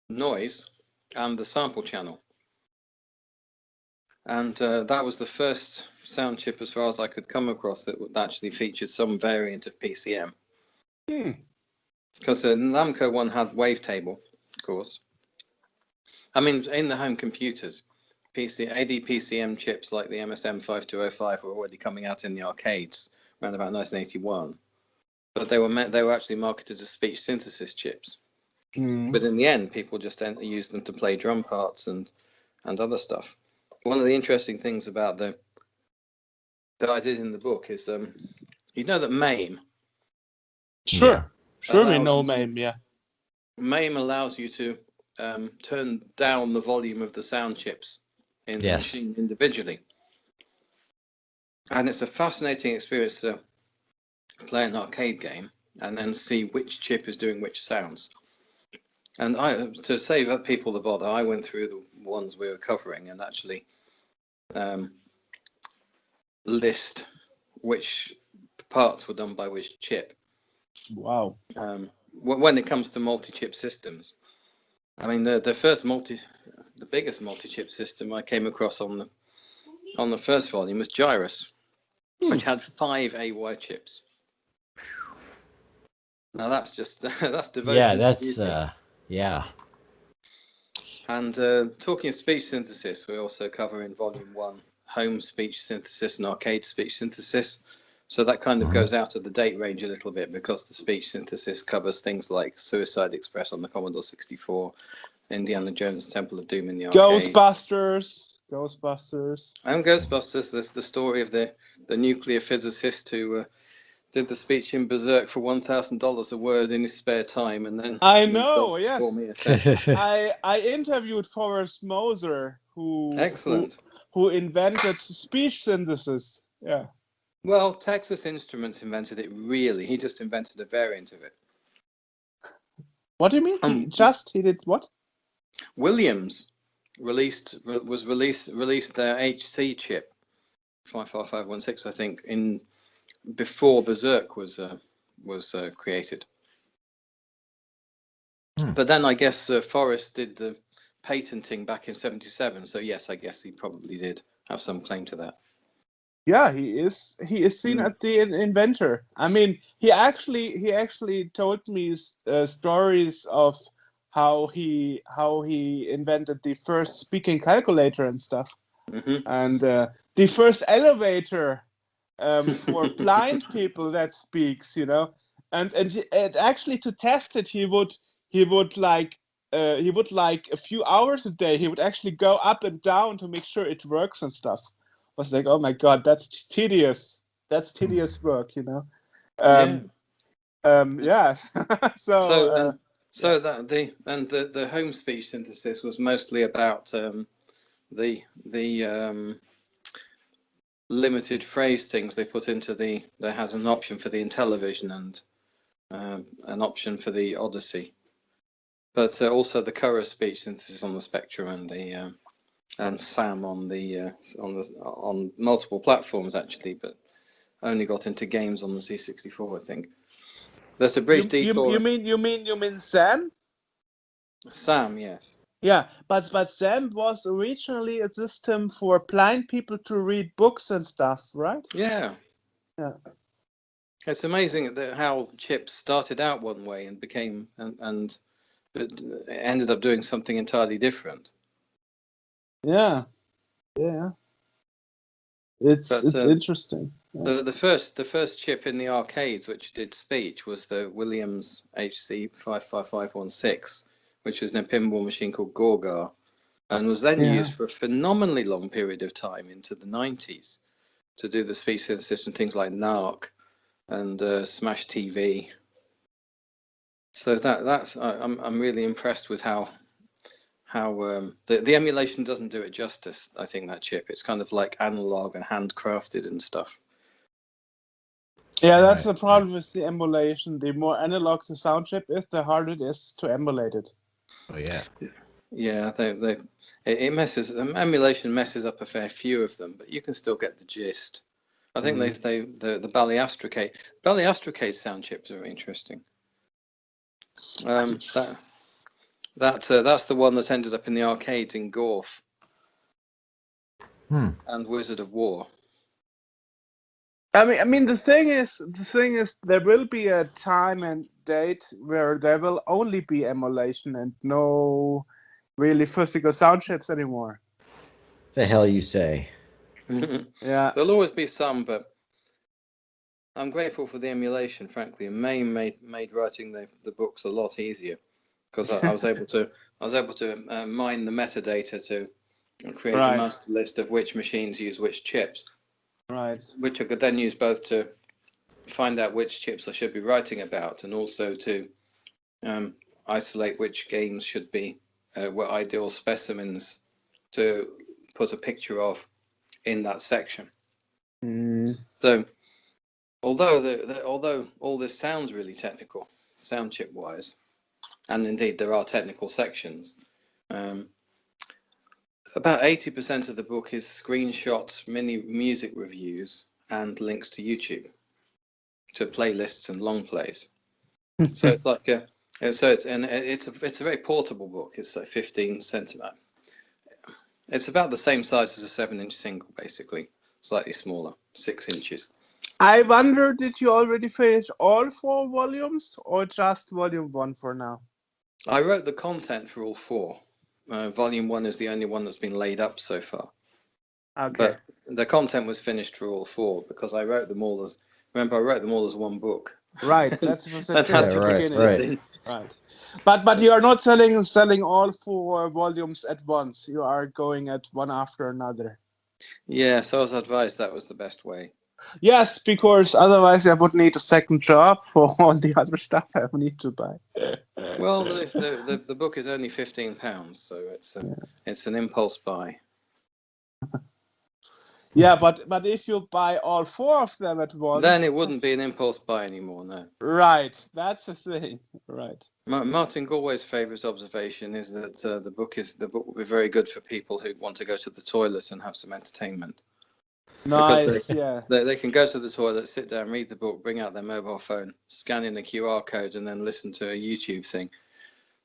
noise, and the sample channel. And that was the first sound chip, as far as I could come across, that actually featured some variant of PCM. Because the Namco one had wavetable, of course. I mean, in the home computers, ADPCM chips like the MSM 5205 were already coming out in the arcades around about 1981, but they were actually marketed as speech synthesis chips. But in the end, people just used them to play drum parts and other stuff. One of the interesting things about that I did in the book is, you know that MAME. Sure, we allows know you to- MAME, yeah. MAME allows you to turn down the volume of the sound chips in the Yes. machine individually. And it's a fascinating experience to play an arcade game and then see which chip is doing which sounds. And to save people the bother, I went through the ones we were covering and actually list which parts were done by which chip. Wow. When it comes to multi-chip systems, I mean the biggest multi-chip system I came across on the first volume was Gyrus, which had 5 AY chips. Now that's just that's devotion. Yeah, to that's beauty. yeah. And talking of speech synthesis, we also cover in volume 1 home speech synthesis and arcade speech synthesis. So that kind of goes out of the date range a little bit because the speech synthesis covers things like Suicide Express on the Commodore 64, Indiana Jones' Temple of Doom in the arcades. Ghostbusters. And Ghostbusters, there's the story of the nuclear physicist who did the speech in Berserk for $1,000 a word in his spare time, and then I know, yes. I I interviewed Forrest Moser, Excellent. who invented speech synthesis. Yeah. Well, Texas Instruments invented it. Really, he just invented a variant of it. What do you mean? He did what? Williams released their HC chip 55516, I think, before Berserk was created. But then I guess Forrest did the patenting back in '77. So yes, I guess he probably did have some claim to that. Yeah, he is seen as the inventor. I mean, he actually told me stories of how he invented the first speaking calculator and stuff, and the first elevator for blind people that speaks, and actually to test it, he would like a few hours a day. He would actually go up and down to make sure it works and stuff. I was like, oh my god, that's tedious. That's tedious work, Yeah. Yes. So the home speech synthesis was mostly about the limited phrase things they put into there has an option for the Intellivision and an option for the Odyssey, but also the Curra speech synthesis on the Spectrum and SAM on multiple platforms actually, but only got into games on the C64, I think. There's a brief detour. You mean SAM? SAM, yes. Yeah, but SAM was originally a system for blind people to read books and stuff, right? Yeah. Yeah. It's amazing how chips started out one way and became but ended up doing something entirely different. Yeah. It's interesting. Yeah. The first chip in the arcades which did speech was the Williams HC 55516, which was in a pinball machine called Gorgar, and was then used for a phenomenally long period of time into the 90s to do the speech synthesis and things like NARC and Smash TV. So that's I'm really impressed with how the emulation doesn't do it justice. I think that chip, it's kind of like analog and handcrafted and stuff. Yeah, that's the problem with the emulation. The more analog the sound chip is, the harder it is to emulate it. Oh yeah. Yeah, emulation messes up a fair few of them, but you can still get the gist. I think the Bally-Astrocade sound chips are interesting. That's the one that ended up in the arcades in Gorf and Wizard of War. I mean, the thing is, there will be a time and date where there will only be emulation and no really physical sound chips anymore. The hell you say? Yeah. There'll always be some, but I'm grateful for the emulation, frankly. And made writing the books a lot easier because I was able to mine the metadata to create a master list of which machines use which chips, which I could then use both to find out which chips I should be writing about and also to isolate which games should be were ideal specimens to put a picture of in that section. So although all this sounds really technical, sound chip wise, and indeed there are technical sections, about 80% of the book is screenshots, mini music reviews, and links to YouTube, to playlists and long plays. So it's like it's a very portable book. It's like 15 centimeter. It's about the same size as a 7-inch single, basically, slightly smaller, 6 inches. I wonder, did you already finish all 4 volumes or just volume 1 for now? I wrote the content for all 4. Volume 1 is the only one that's been laid up so far. Okay. But the content was finished for all 4 because I wrote them all as one book. Right, that's That had to be split in. Right. But you are not selling all 4 volumes at once. You are going at one after another. Yeah, so I was advised that was the best way. Yes, because otherwise I would need a second job for all the other stuff I need to buy. Well, the book is only £15, so it's an impulse buy. Yeah, but if you buy all 4 of them at once, then it wouldn't be an impulse buy anymore. No. Right, that's the thing. Right. Martin Galway's favourite observation is that the book will be very good for people who want to go to the toilet and have some entertainment. Nice, because they can go to the toilet, sit down, read the book, bring out their mobile phone, scan in the QR code, and then listen to a YouTube thing.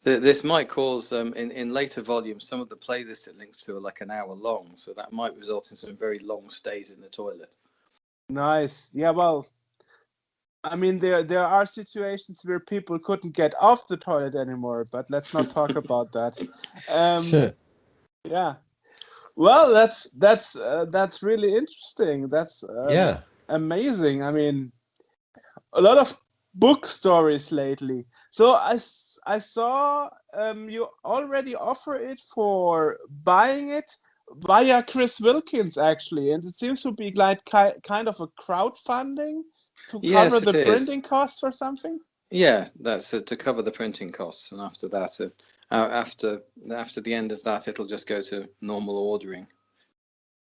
This might cause, in later volumes, some of the playlists it links to are like an hour long, so that might result in some very long stays in the toilet. Nice. Yeah, well, I mean, there are situations where people couldn't get off the toilet anymore, but let's not talk about that. Yeah. Well, that's really interesting. That's amazing. I mean, a lot of book stories lately. So I saw you already offer it for buying it via Chris Wilkins, actually, and it seems to be like kind of a crowdfunding to cover the printing costs or something. Yeah, that's to cover the printing costs, and after that, after the end of that, it'll just go to normal ordering.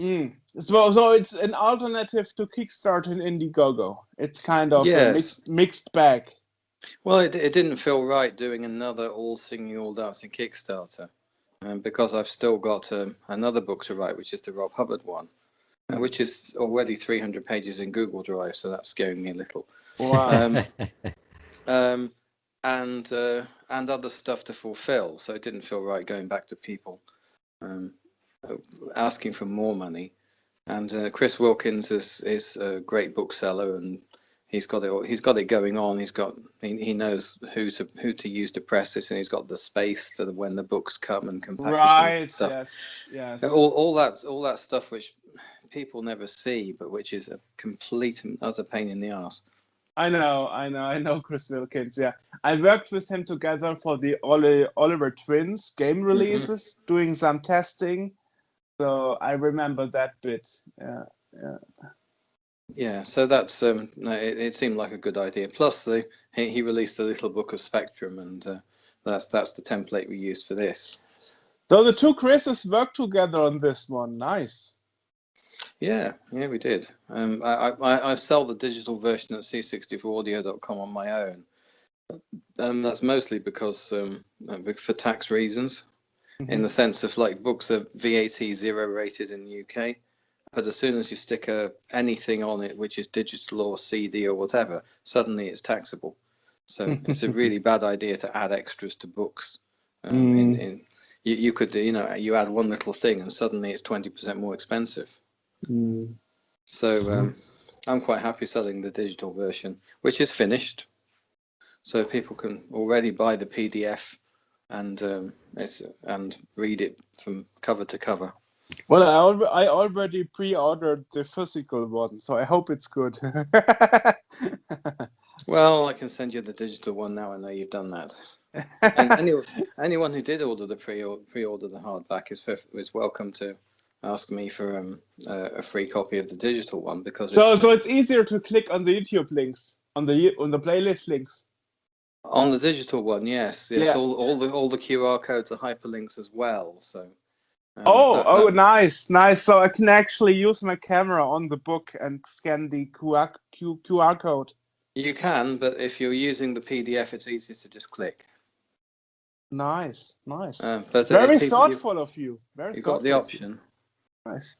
So it's an alternative to Kickstarter and Indiegogo. It's kind of a mixed bag. Well, it didn't feel right doing another all singing, all dancing Kickstarter, because I've still got another book to write, which is the Rob Hubbard one, which is already 300 pages in Google Drive, so that's scaring me a little. Wow. And other stuff to fulfill, so it didn't feel right going back to people asking for more money. And Chris Wilkins is a great bookseller, and he's got it going on. He knows who to use to press it, and he's got the space to when the books come and can package stuff. Yes. All that stuff which people never see, but which is a complete and utter pain in the ass. I know Chris Wilkins. Yeah, I worked with him together for the Oliver Twins game releases, doing some testing. So I remember that bit. Yeah. So that's it seemed like a good idea. Plus, he released the little book of Spectrum, and that's the template we used for this. So the two Chris's worked together on this one. Nice. Yeah, we did. I sell the digital version at c64audio.com on my own. That's mostly because for tax reasons, in the sense of like books are VAT 0 rated in the UK, but as soon as you stick anything on it which is digital or CD or whatever, suddenly it's taxable. So it's a really bad idea to add extras to books. You could you add one little thing and suddenly it's 20% more expensive. So I'm quite happy selling the digital version, which is finished. So people can already buy the PDF and read it from cover to cover. Well, I already pre-ordered the physical one, so I hope it's good. Well, I can send you the digital one now. I know you've done that. And anyone who did order the pre-order the hardback is welcome to ask me for a free copy of the digital one, because so it's easier to click on the YouTube links, on the playlist links. On the digital one, yes. Yeah. All the QR codes are hyperlinks as well. So. Nice. So I can actually use my camera on the book and scan the QR code. You can, but if you're using the PDF, it's easier to just click. Nice. But very thoughtful of you. You've got the option. Nice.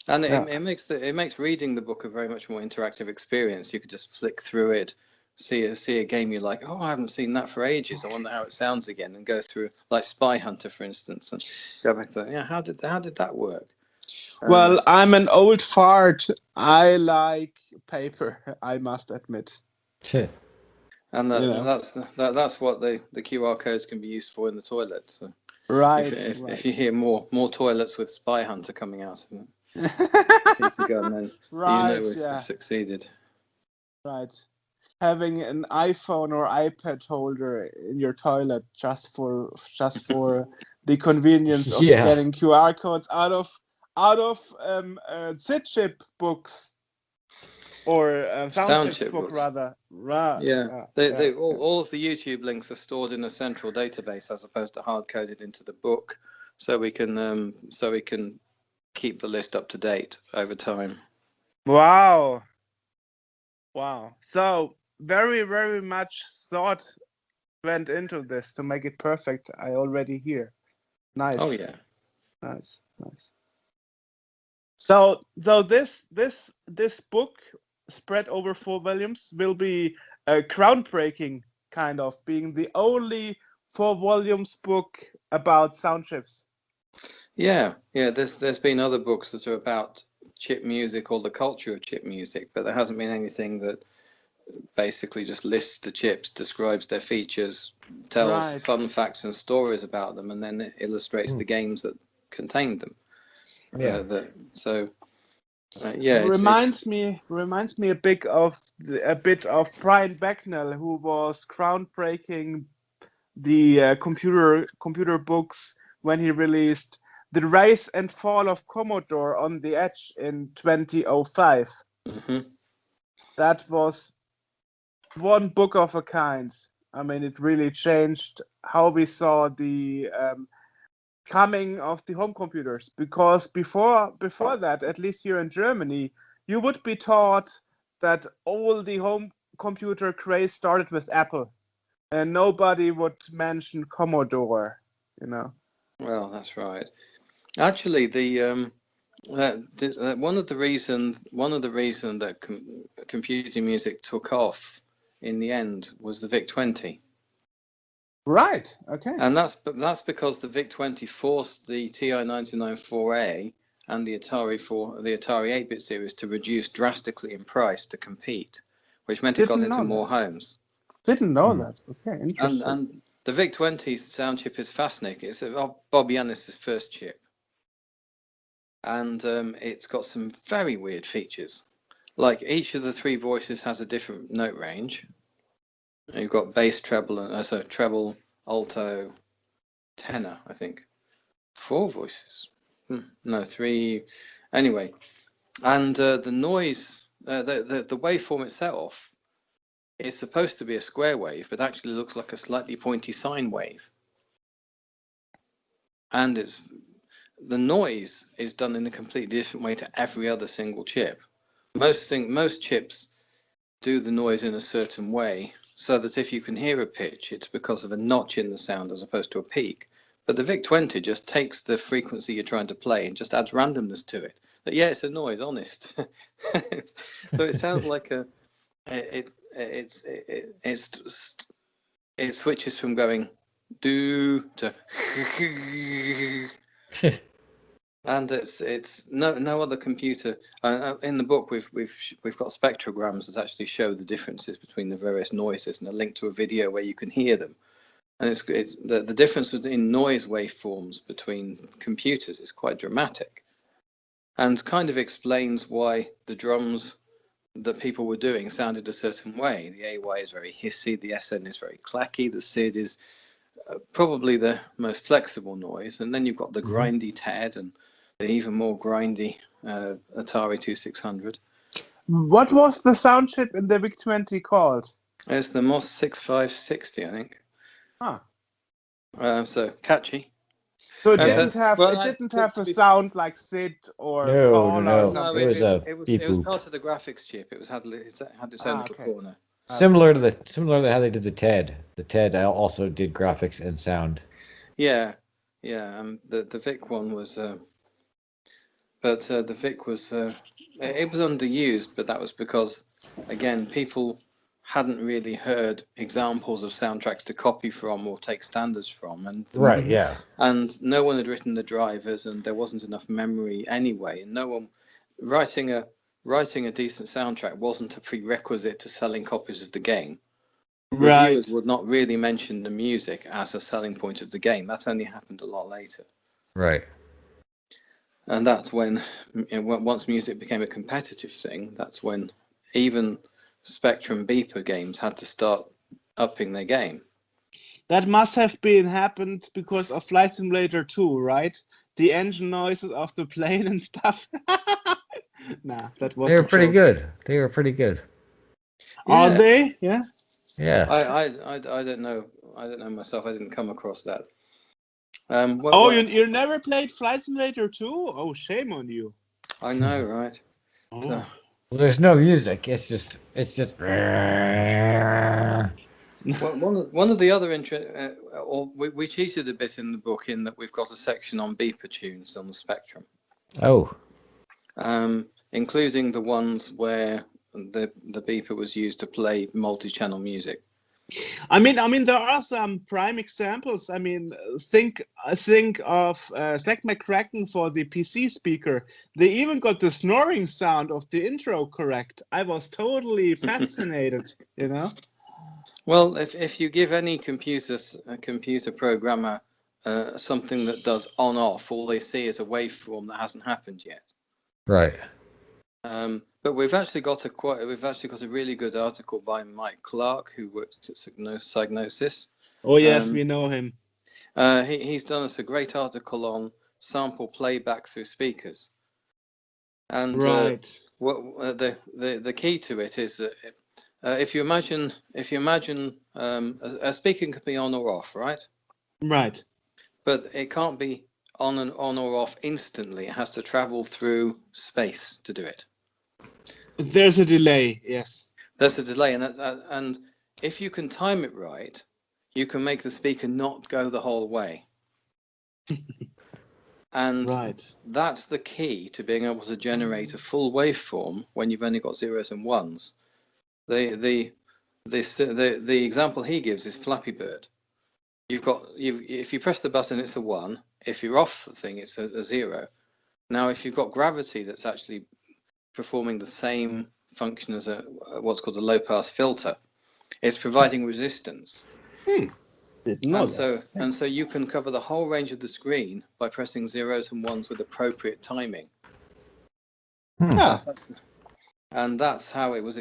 And it makes reading the book a very much more interactive experience. You could just flick through it, see a game you like. Oh, I haven't seen that for ages. I wonder how it sounds again, and go through, like Spy Hunter, for instance, and go back to how did that work? Well, I'm an old fart. I like paper, I must admit. Sure. And that's what the QR codes can be used for in the toilet. So right. If you hear more toilets with Spy Hunter coming out of them, you can go, and then we've succeeded. Right. Having an iPhone or iPad holder in your toilet just for the convenience of scanning QR codes out of SID books or Soundchips book rather. All of the YouTube links are stored in a central database as opposed to hard coded into the book, so we can keep the list up to date over time. Wow. So very, very much thought went into this to make it perfect. I already hear. Nice. Oh yeah. Nice. So this book spread over 4 volumes will be a groundbreaking, kind of being the only 4 volumes book about Soundchips. Yeah. There's been other books that are about chip music or the culture of chip music, but there hasn't been anything that basically just lists the chips, describes their features, tells fun facts and stories about them, and then it illustrates the games that contained them. Reminds me a bit of Brian Becknell, who was groundbreaking the computer books when he released The Rise and Fall of Commodore on the Edge in 2005. Mm-hmm. That was one book of a kind. I mean, it really changed how we saw the coming of the home computers, because before that, at least here in Germany, you would be taught that all the home computer craze started with Apple, and nobody would mention Commodore, Well, that's right. Actually, one of the reasons that computer music took off in the end was the VIC-20. Right. Okay. And that's because the VIC-20 forced the TI-99/4A and the Atari 8-bit series to reduce drastically in price to compete, which meant it got into more homes. Didn't know that. Okay, interesting. And the VIC-20 sound chip is fascinating. It's Bob Yanis's first chip, and it's got some very weird features. Like each of the 3 voices has a different note range. You've got bass, treble, and treble, alto, tenor. I think 4 voices. No, 3. Anyway, and the noise, the waveform itself is supposed to be a square wave, but actually looks like a slightly pointy sine wave. And the noise is done in a completely different way to every other single chip. Most chips do the noise in a certain way, so that if you can hear a pitch, it's because of a notch in the sound as opposed to a peak. But the VIC-20 just takes the frequency you're trying to play and just adds randomness to it. But yeah, it's a noise, honest. So it sounds like it switches from going do to and it's no other computer. In the book, we've got spectrograms that actually show the differences between the various noises, and a link to a video where you can hear them. And it's the difference in noise waveforms between computers is quite dramatic, and kind of explains why the drums that people were doing sounded a certain way. The AY is very hissy, the SN is very clacky, the SID is probably the most flexible noise, and then you've got the grindy TED and the even more grindy Atari 2600. What was the sound chip in the VIC-20 called? It's the MOS 6560, I think. Ah. So catchy. So it didn't have a sound like SID or Paula or something. It was part of the graphics chip. It had its own little corner. Similar to how they did the TED. The TED also did graphics and sound. Yeah. The VIC one was, but the VIC was it was underused, but that was because, again, people hadn't really heard examples of soundtracks to copy from or take standards from, and and no one had written the drivers, and there wasn't enough memory anyway, and no one writing a decent soundtrack wasn't a prerequisite to selling copies of the game. Reviewers would not really mention the music as a selling point of the game. That only happened a lot later. Right. And that's when, once music became a competitive thing, that's when even Spectrum Beeper games had to start upping their game. That must have happened because of Flight Simulator 2, right? The engine noises of the plane and stuff. Nah, that was. They were pretty good. They were pretty good. Are they? Yeah. Yeah. I don't know. I don't know myself. I didn't come across that. You never played Flight Simulator 2? Oh, shame on you. I know, right? Oh. Well, there's no music. It's just. One of the other we cheated a bit in the book in that we've got a section on beeper tunes on the Spectrum. Oh. Including the ones where the beeper was used to play multi-channel music. I mean, there are some prime examples. I mean, think of Zack McCracken for the PC speaker. They even got the snoring sound of the intro correct. I was totally fascinated, you know. Well, if you give any computer programmer something that does on-off, all they see is a waveform that hasn't happened yet. Right. But we've actually got a really good article by Mike Clark, who worked at Psygnosis. Oh yes, we know him. He's done us a great article on sample playback through speakers. And the key to it is that if you imagine a speaker can be on or off, right? Right. But it can't be on or off instantly. It has to travel through space to do it. There's a delay, yes. There's a delay, and if you can time it right, you can make the speaker not go the whole way. And that's the key to being able to generate a full waveform when you've only got zeros and ones. The example he gives is Flappy Bird. If you press the button, it's a 1. If you're off the thing, it's a 0. Now, if you've got gravity that's actually performing the same function as what's called a low-pass filter, it's providing resistance. And so you can cover the whole range of the screen by pressing zeros and ones with appropriate timing. And that's how it was.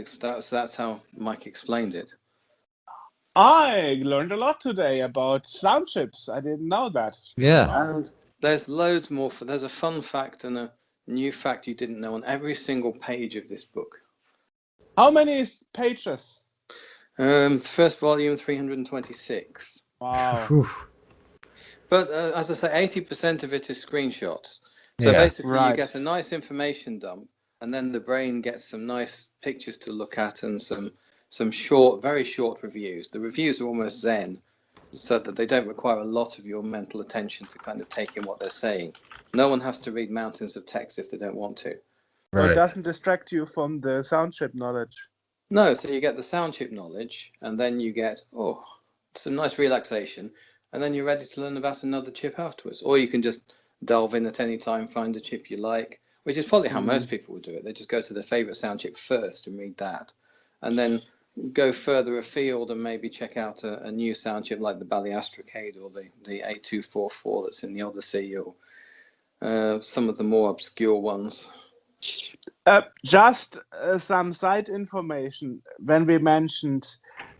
That's how Mike explained it. I learned a lot today about Soundchips. I didn't know that. Yeah. And there's loads more. There's a fun fact and a new fact you didn't know on every single page of this book. How many pages? First volume, 326. Wow. But as I say, 80% of it is screenshots. So basically you get a nice information dump, and then the brain gets some nice pictures to look at and some short, very short reviews. The reviews are almost zen, so that they don't require a lot of your mental attention to kind of take in what they're saying. No one has to read mountains of text if they don't want to. Right. It doesn't distract you from the sound chip knowledge. No, so you get the sound chip knowledge, and then you get some nice relaxation, and then you're ready to learn about another chip afterwards. Or you can just delve in at any time, find a chip you like, which is probably how most people would do it. They just go to their favorite sound chip first and read that, and then go further afield and maybe check out a new sound chip like the Ballyastrocaid or the 8244 that's in the Odyssey, or some of the more obscure ones. Just some side information. When we mentioned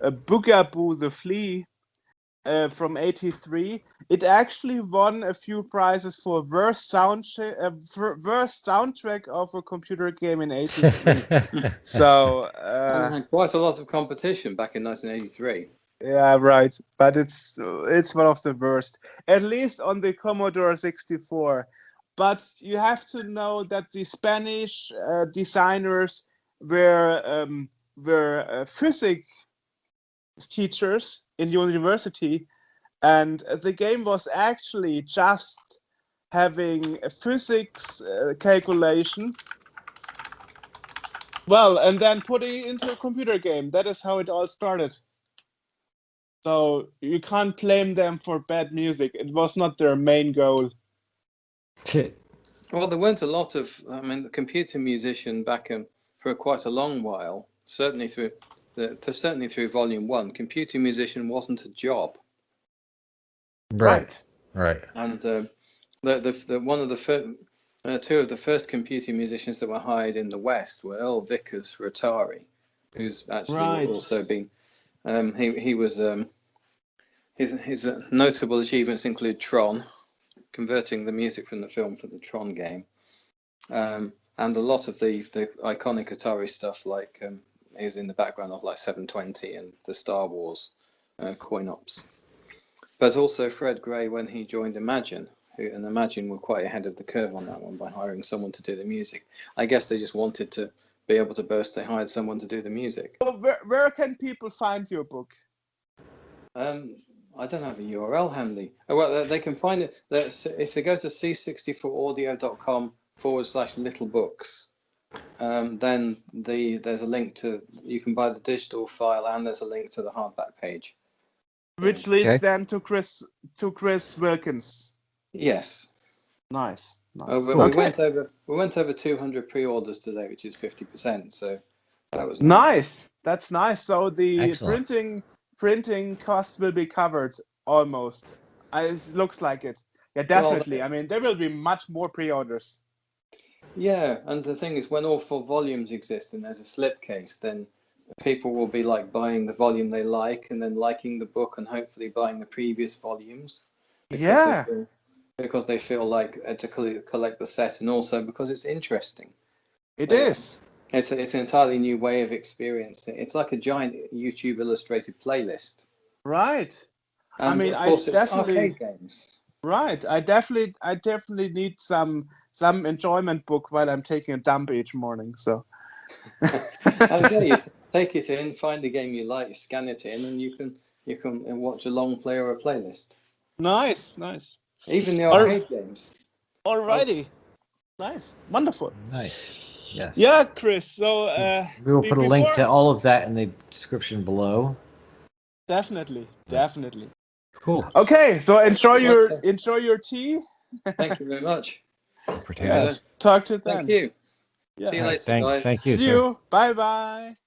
Boogaboo the Flea from '83, it actually won a few prizes for worst soundtrack of a computer game in '83. So And had quite a lot of competition back in 1983. yeah, right. But it's one of the worst, at least on the Commodore 64. But you have to know that the Spanish designers were physics teachers in university, and the game was actually just having a physics calculation. Well, and then putting it into a computer game. That is how it all started. So you can't blame them for bad music. It was not their main goal. Well, there weren't a lot of, the computer musician back for quite a long while, certainly through Volume 1, computer musician wasn't a job. Right. And two of the first computer musicians that were hired in the West were Earl Vickers for Atari, who's actually also been, his notable achievements include Tron, converting the music from the film for the Tron game, and a lot of the iconic Atari stuff, like is in the background of like 720 and the Star Wars coin ops. But also Fred Gray when he joined Imagine, and Imagine were quite ahead of the curve on that one by hiring someone to do the music. I guess they just wanted to be able to boast they hired someone to do the music. Well, where can people find your book? I don't have a URL handy. Oh, well, they can find it. If they go to c64audio.com/little books, then there's a link to, you can buy the digital file, and there's a link to the hardback page. Which leads then to Chris Wilkins. Yes. Nice. We went over 200 pre-orders today, which is 50%. So that was nice. That's nice. So the Excellent. printing costs will be covered almost. It looks like it. Yeah, definitely. Well, there will be much more pre-orders. Yeah, and the thing is, when all 4 volumes exist and there's a slipcase, then people will be like buying the volume they like, and then liking the book, and hopefully buying the previous volumes. Because they feel like to collect the set, and also because it's interesting. It is. It's an entirely new way of experiencing. It's like a giant YouTube illustrated playlist. Right. And of course, it's arcade games. Right. I definitely need some enjoyment book while I'm taking a dump each morning. So. Okay, you take it in, find the game you like, you scan it in, and you can watch a long play or a playlist. Nice. Even the arcade games. Alrighty. Nice. Wonderful. Nice. Yes. Yeah, Chris. So we will put a link to all of that in the description below. Definitely. Cool. Okay, so enjoy your tea. Thank you very much. Talk to you then. Thank you. Yeah. See you later, guys. Thank you. See you. Bye. Bye.